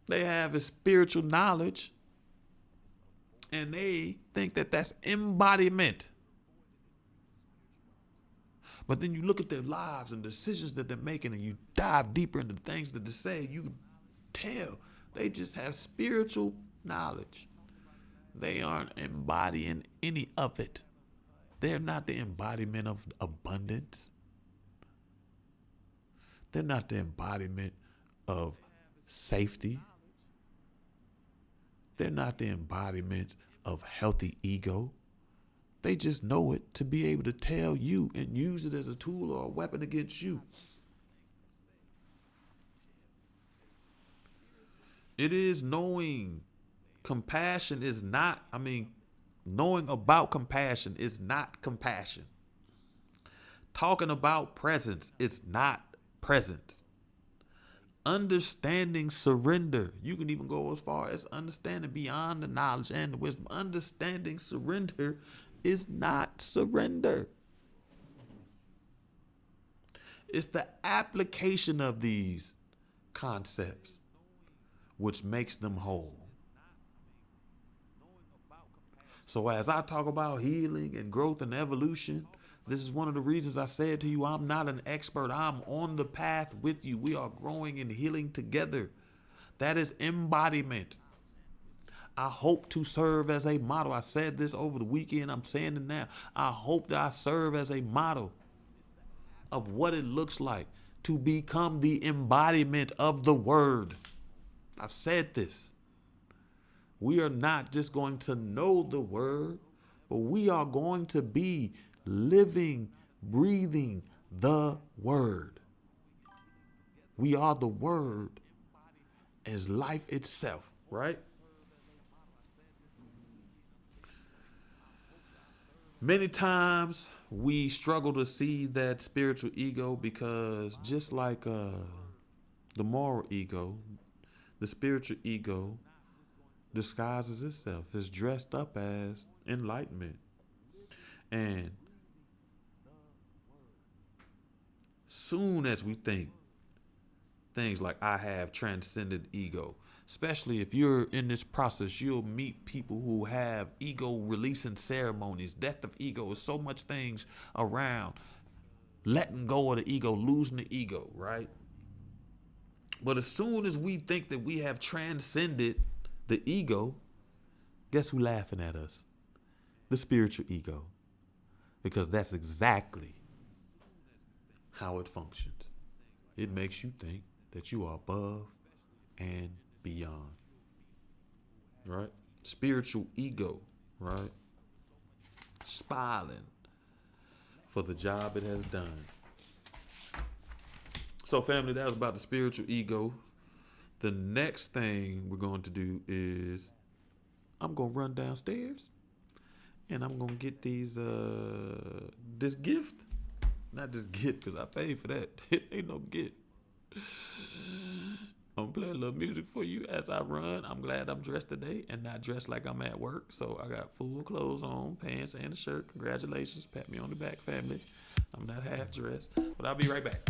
They have a spiritual knowledge, and they think that that's embodiment. But then you look at their lives and decisions that they're making, and you dive deeper into the things that they say, you tell they just have spiritual knowledge. They aren't embodying any of it. They're not the embodiment of abundance. They're not the embodiment of safety. They're not the embodiment of healthy ego. They just know it to be able to tell you and use it as a tool or a weapon against you. It is knowing. Compassion is not, knowing about compassion is not compassion. Talking about presence is not presence. Understanding surrender. You can even go as far as understanding beyond the knowledge and the wisdom. Understanding surrender is not surrender. It's the application of these concepts which makes them whole. So as I talk about healing and growth and evolution, this is one of the reasons I said to you, I'm not an expert. I'm on the path with you. We are growing and healing together. That is embodiment. I hope to serve as a model. I said this over the weekend. I'm saying it now. I hope that I serve as a model of what it looks like to become the embodiment of the word. I've said this. We are not just going to know the word, but we are going to be living, breathing the word. We are the word as life itself, right? Many times we struggle to see that spiritual ego because just like the moral ego, the spiritual ego disguises itself. It's dressed up as enlightenment. And soon as we think things like I have transcended ego, especially if you're in this process, you'll meet people who have ego releasing ceremonies. Death of ego is so much things around letting go of the ego, losing the ego, right? But as soon as we think that we have transcended the ego, guess who's laughing at us? The spiritual ego. Because that's exactly how it functions. It makes you think that you are above and beyond. Right? Spiritual ego, right? Smiling for the job it has done. So family, that was about the spiritual ego. The next thing we're going to do is I'm going to run downstairs and I'm going to get this gift. Not this gift because I paid for that. It ain't no gift. I'm going to play a little music for you as I run. I'm glad I'm dressed today and not dressed like I'm at work. So I got full clothes on, pants and a shirt. Congratulations. Pat me on the back, family. I'm not half dressed, but I'll be right back.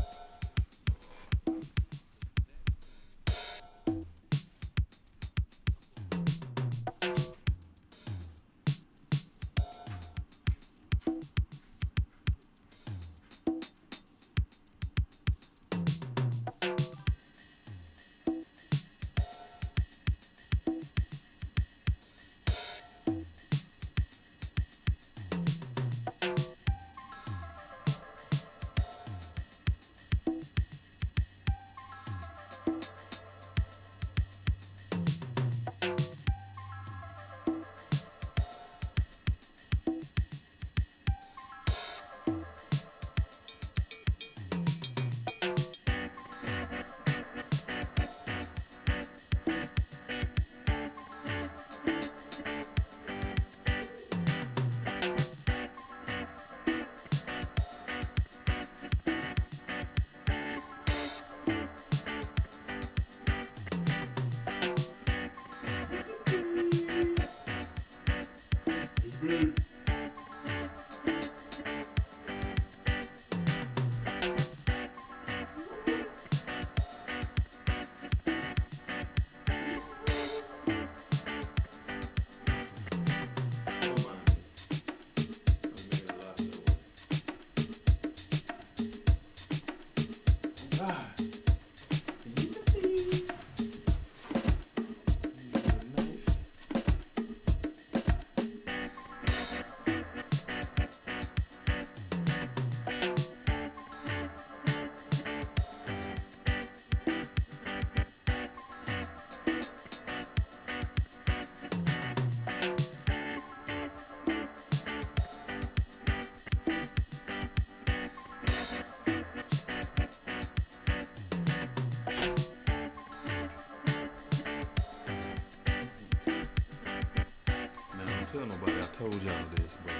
Tell nobody I told y'all this, but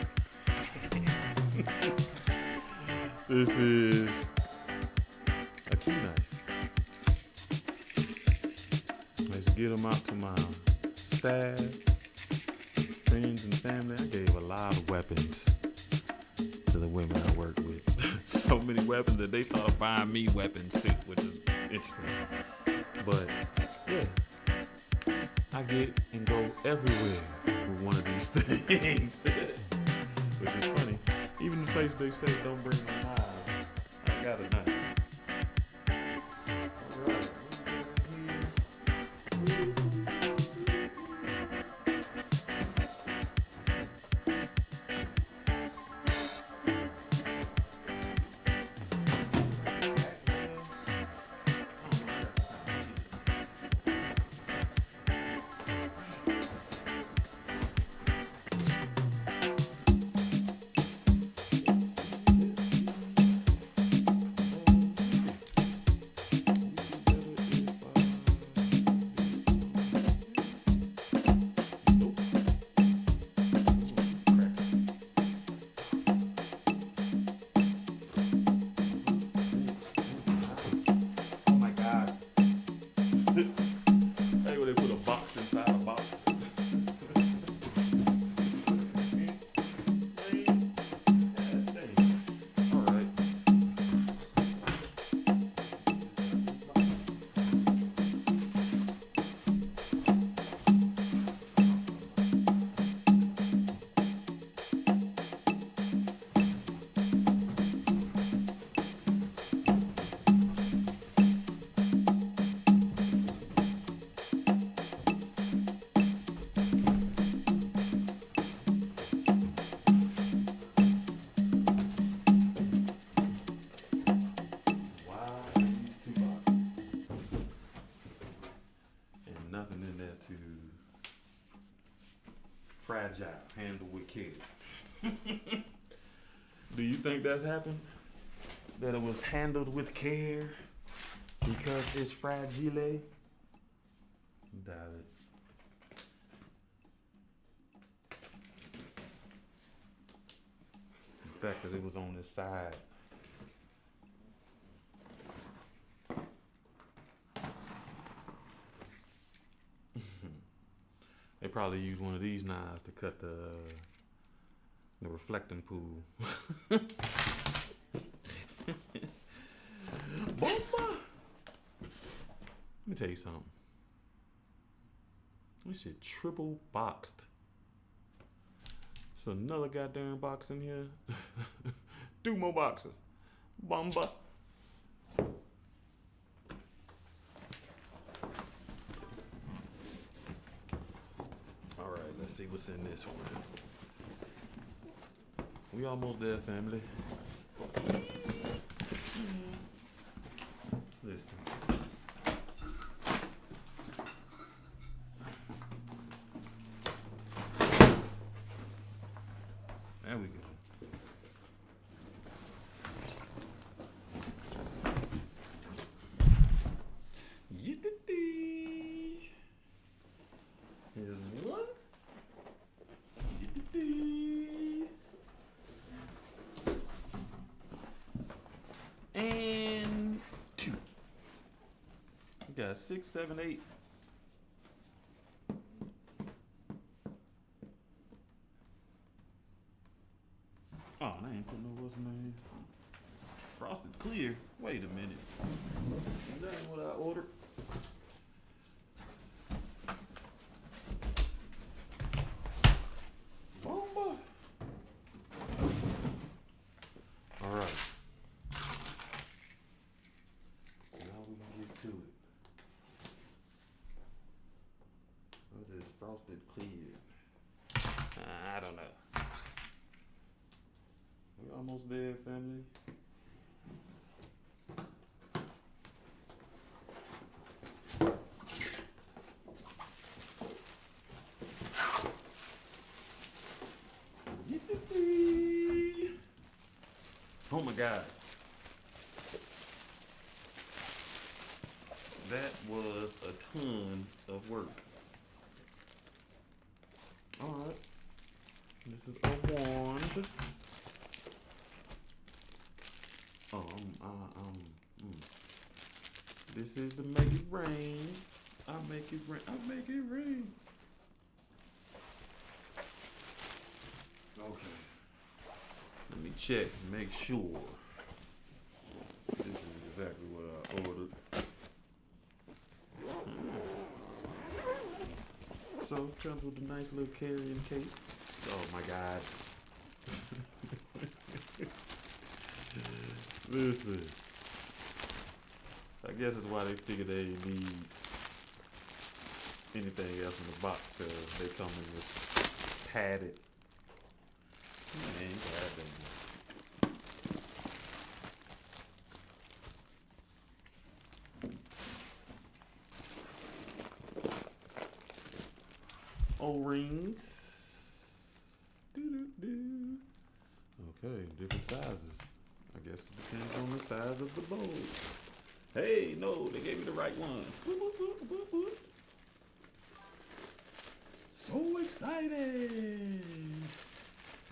this is a key knife. Let's get them out to my staff, friends, and family. I gave a lot of weapons to the women I worked with. So many weapons that they thought buying me weapons too, which is interesting. But yeah, I get and go everywhere with one of these things, which is funny. Even the place they say don't bring no knives, I got a knife. Fragile, handle with care. Do you think that's happened? That it was handled with care because it's fragile? Doubt it. The fact that it was on this side. They probably use one of these knives to cut the reflecting pool. Bomba! Let me tell you something. This shit triple boxed. It's another goddamn box in here. 2 more boxes. Bomba. Let's see what's in this one. We almost there, family. Listen. There we go. Here's one. And 2. We got 6, 7, 8. ain't put no what's name. Frosted clear. Wait a minute. That ain't what I ordered. Bomba. All right. Now we can get to it. What is frosted clear? I don't know. We almost there, family. Oh my God. That was a ton of work. Alright. This is a wand. Oh, This is to make it rain. I make it rain. I make it rain. Okay. Let me check and make sure. This is exactly what I ordered. So it comes with a nice little carrying case. Oh my God. Listen. I guess that's why they figure they need anything else in the box, because they come in this padded. Man, goddamn. O-rings. Doo-doo-doo. Okay, different sizes. I guess it depends on the size of the bowl. Hey, no, they gave me the right ones. Boop, boop, boop, boop, boop. So excited.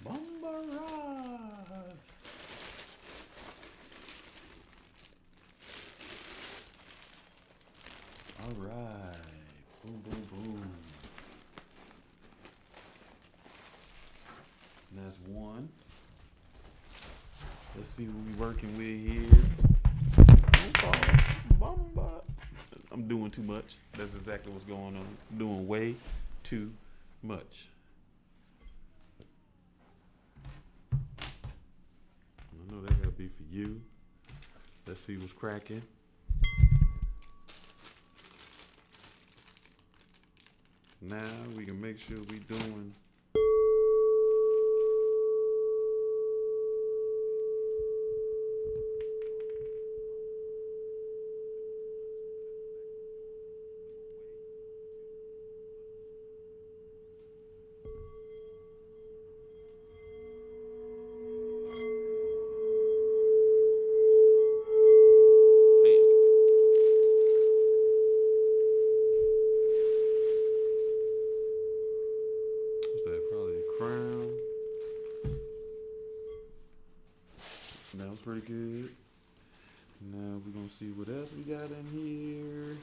Bombaras. All right. Boom, boom, boom. And that's one. Let's see who we working with here. Bomba. I'm doing too much. That's exactly what's going on. I'm doing way too much. I know that gotta be for you. Let's see what's cracking. Now we can make sure we doing. That was pretty good. Now we're gonna see what else we got in here.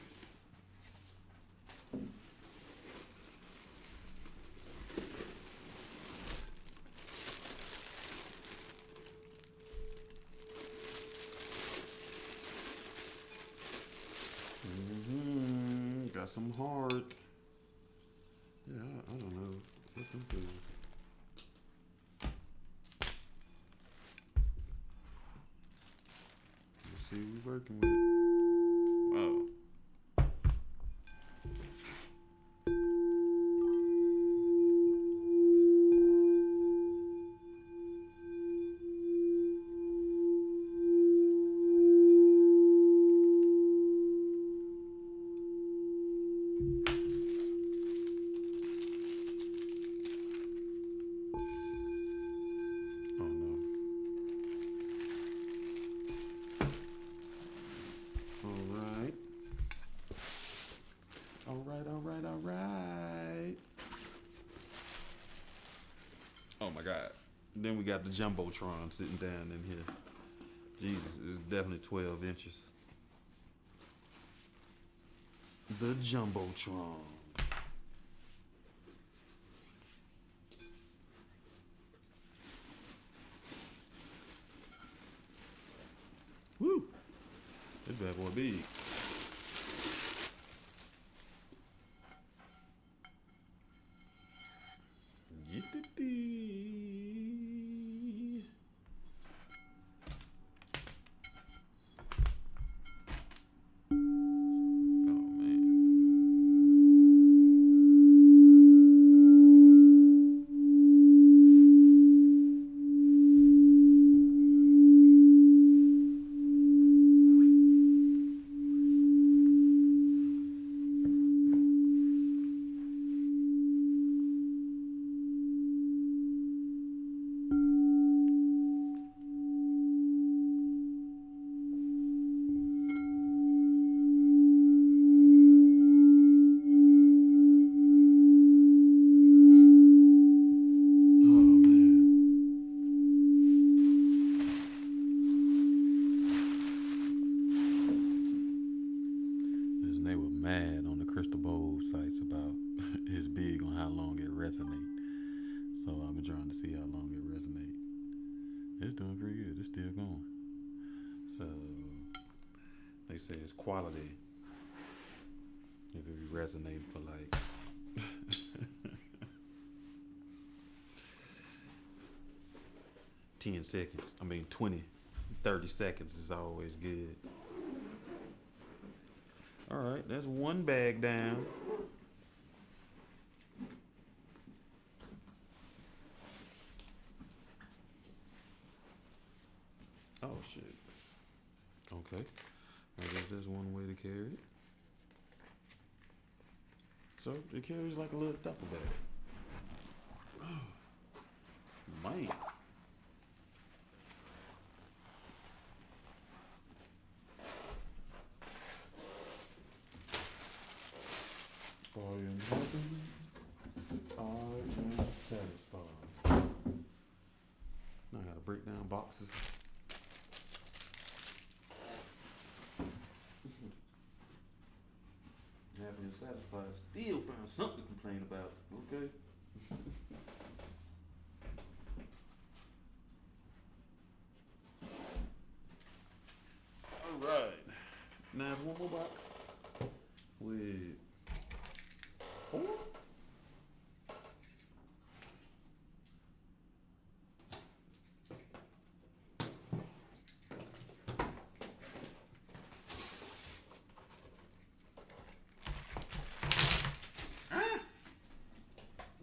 Got some heart. Yeah, I don't know what them do. See what we're working with. Wow. Oh my God. Then we got the Jumbotron sitting down in here. Jesus, it's definitely 12 inches. The Jumbotron. This bad boy big. They were mad on the Crystal Bowl sites about it's big on how long it resonate. So I've been trying to see how long it resonate. It's doing pretty good. It's still going. So they say it's quality. If it be resonating for like 10 seconds. 20, 30 seconds is always good. All right, that's one bag down. Oh, shit. Okay. I guess that's one way to carry it. So it carries like a little duffel bag. Man. I am happy. I am satisfied. Now I gotta break down boxes. Happy and satisfied. Still found something to complain about. Okay. All right. Now there's one more box with 4.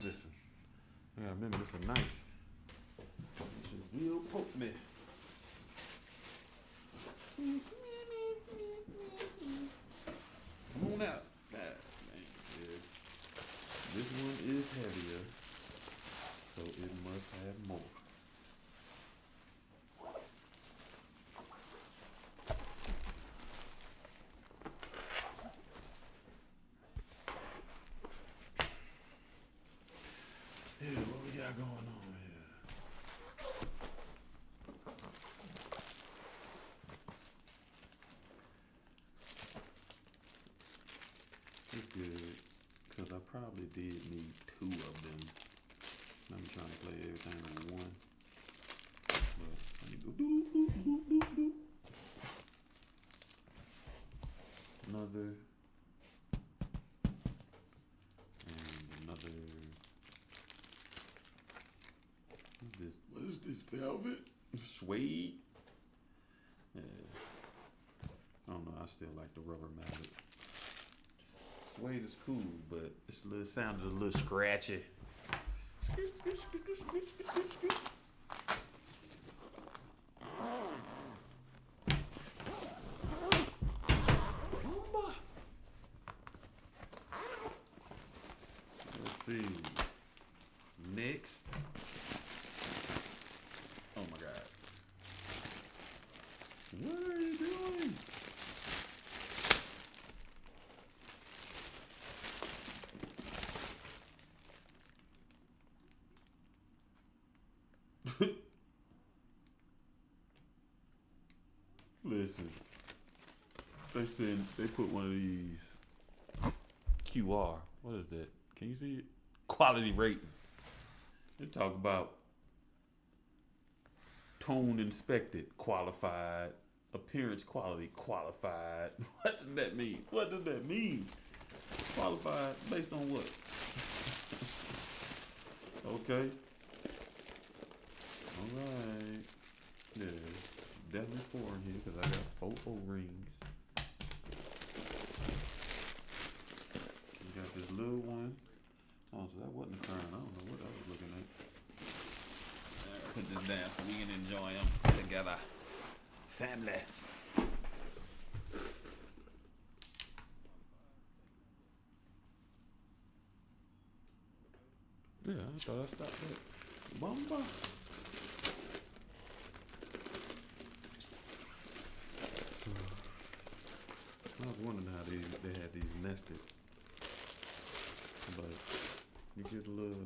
Listen, I gotta remember this is a knife. She will poke me. Come on out. God, man, yeah. This one is heavier, so it must have more. Yeah, what we got going on here? It's good, because I probably did need 2 of them. I'm trying to play everything on one. But let me go doop, doop, doop, doop, doop. Another. And another. What is this? Velvet? Suede? Yeah. I don't know. I still like the rubber mallet. Suede is cool, but it's sounded a little scratchy. Let's see. Next. Oh my God. What are you doing? Listen, they said they put one of these QR. What is that? Can you see it? Quality rating. They talk about tone inspected, qualified, appearance quality qualified. What does that mean? What does that mean? Qualified based on what? Okay. All right. Yeah, definitely four in here because I got four O-rings. We got this little one. Oh, so that wasn't a crown. I don't know what I was looking at. Put this down so we can enjoy them together. Family. Yeah, I thought I stopped that. Bumba. So, I was wondering how they had these nested. But you get a little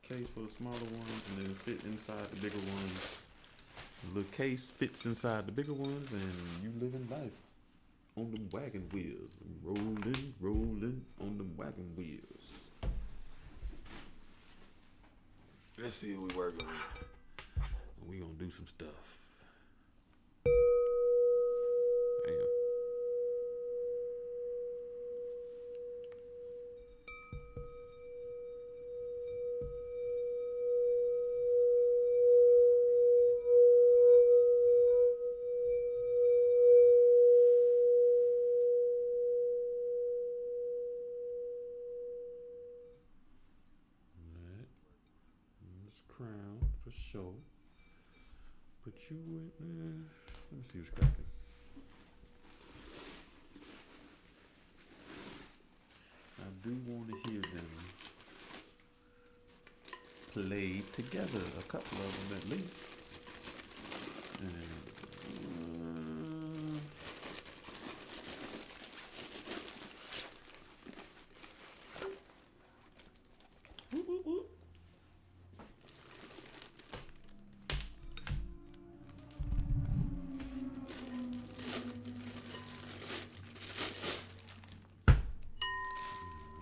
case for the smaller ones and then fit inside the bigger ones. The little case fits inside the bigger ones and you living life on them wagon wheels. Rolling, rolling on them wagon wheels. Let's see what we working with. We gonna do some stuff. Damn. Alright. This crown for sure. Put you in there. Let me see who's cracking. I do want to hear them play together, a couple of them at least. And, whoop, whoop, whoop.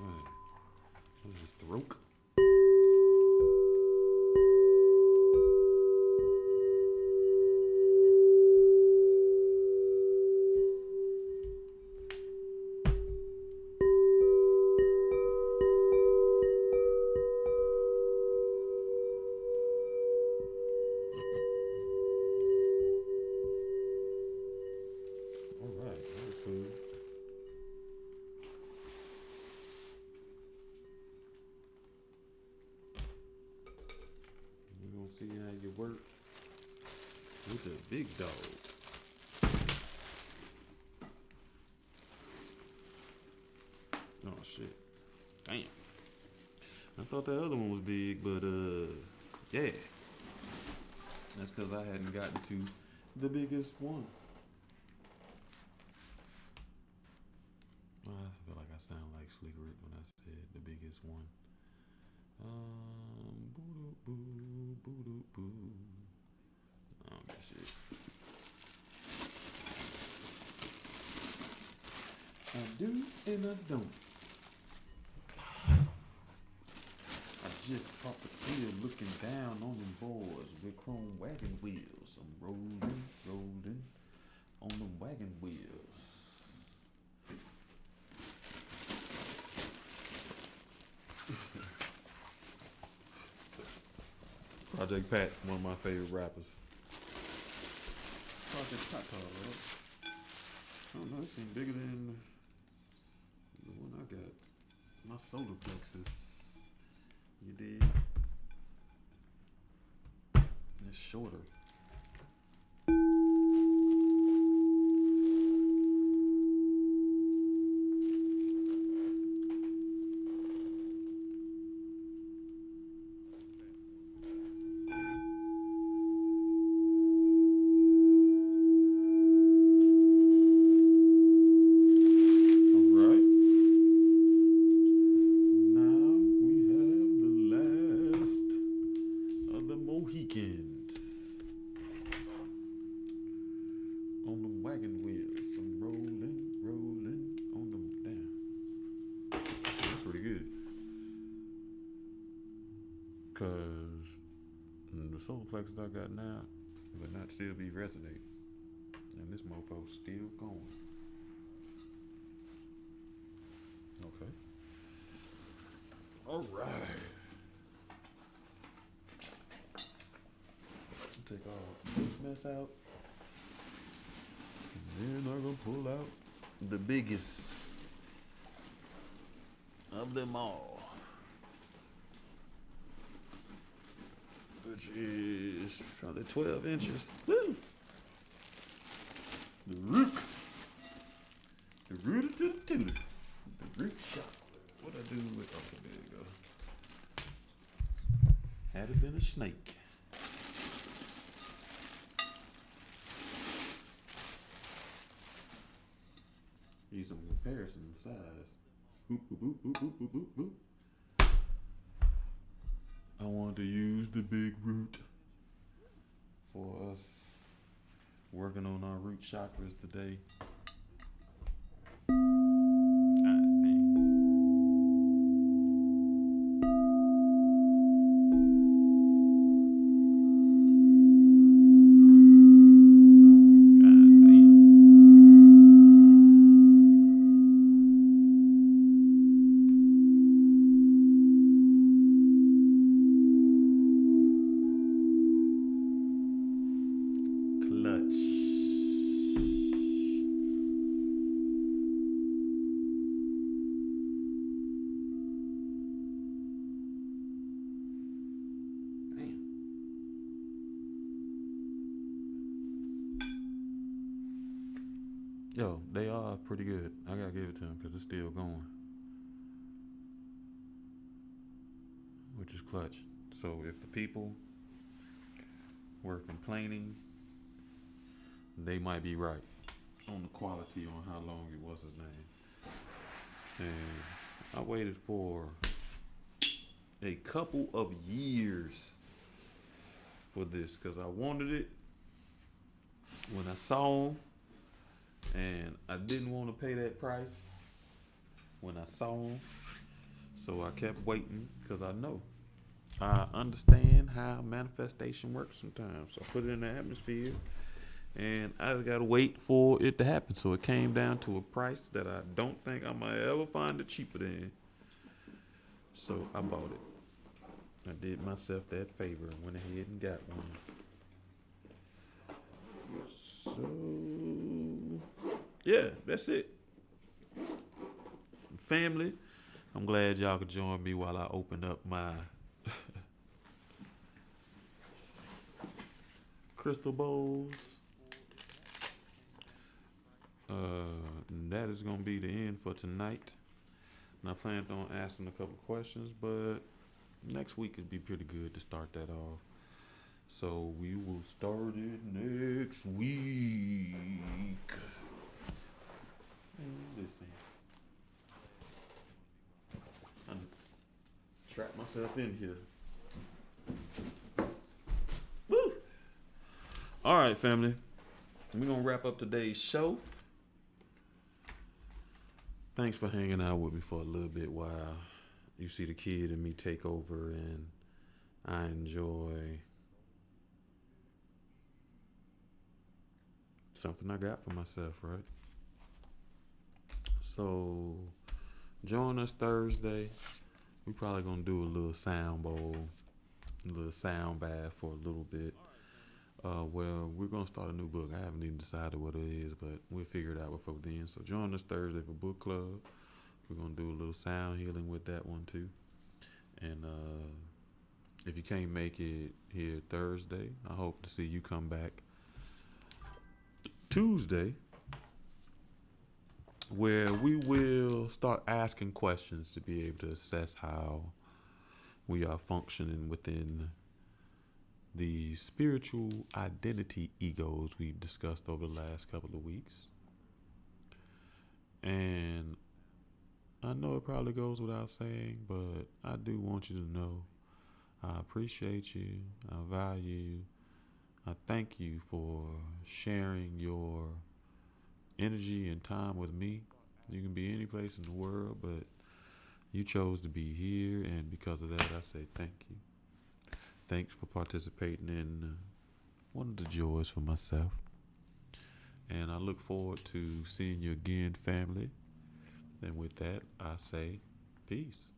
Alright. What is this, throat? Alright, that's cool. We're gonna see how you work with the big dog. Oh shit. Damn. I thought that other one was big, but yeah. That's cause I hadn't gotten to the biggest one. I feel like I sound like Slick Rick when I said the biggest one. Boo doo boo, boo doo boo. Oh, that shit. I do and I don't. I just popped the pill looking down on them boys with chrome wagon wheels. I'm rolling, rolling on them wagon wheels. Project Pat, one of my favorite rappers. Project Pat, right? I don't know, it seems bigger than the one I got. My solar plexus. You dig? It's shorter. Mohicans on them wagon wheels. I'm rolling, rolling on them. Damn, that's pretty good. Cause the solar plexus I got now would not still be resonating. And this mofo's still going. Okay. All right. Take all this mess out. And then I'm going to pull out the biggest of them all, which is probably 12 inches. Woo! The root. The rooter to the tutor. The root chocolate. What'd I do with, okay, there you go. Had it been a snake. Need some comparison in size. Boop, boop, boop, boop, boop, boop, boop, boop. I want to use the big root for us working on our root chakras today. Yo, they are pretty good. I gotta give it to them because it's still going, which is clutch. So if the people were complaining, they might be right on the quality on how long it was his name. And I waited for a couple of years for this because I wanted it when I saw him. And I didn't want to pay that price when I saw him. So I kept waiting because I understand how manifestation works sometimes. So I put it in the atmosphere and I just got to wait for it to happen. So it came down to a price that I don't think I might ever find it cheaper than. So I bought it. I did myself that favor and went ahead and got one. So, yeah, that's it. Family, I'm glad y'all could join me while I open up my crystal bowls. That is going to be the end for tonight. And I planned on asking a couple questions, but next week would be pretty good to start that off. So we will start it next week. Listen, I'm trap myself in here. Woo! All right, family. We're gonna wrap up today's show. Thanks for hanging out with me for a little bit while you see the kid and me take over, and I enjoy something I got for myself, right? So join us Thursday. We probably gonna do a little sound bowl, a little sound bath for a little bit. Well, we're gonna start a new book. I haven't even decided what it is, but we'll figure it out before then. So join us Thursday for book club. We're gonna do a little sound healing with that one too. And if you can't make it here Thursday, I hope to see you come back Tuesday, where we will start asking questions to be able to assess how we are functioning within the spiritual identity egos we've discussed over the last couple of weeks. And I know it probably goes without saying, but I do want you to know I appreciate you, I value you, I thank you for sharing your energy and time with me. You can be any place in the world, but you chose to be here, and because of that, I say thank you. Thanks for participating in one of the joys for myself. And I look forward to seeing you again, family. And with that, I say peace.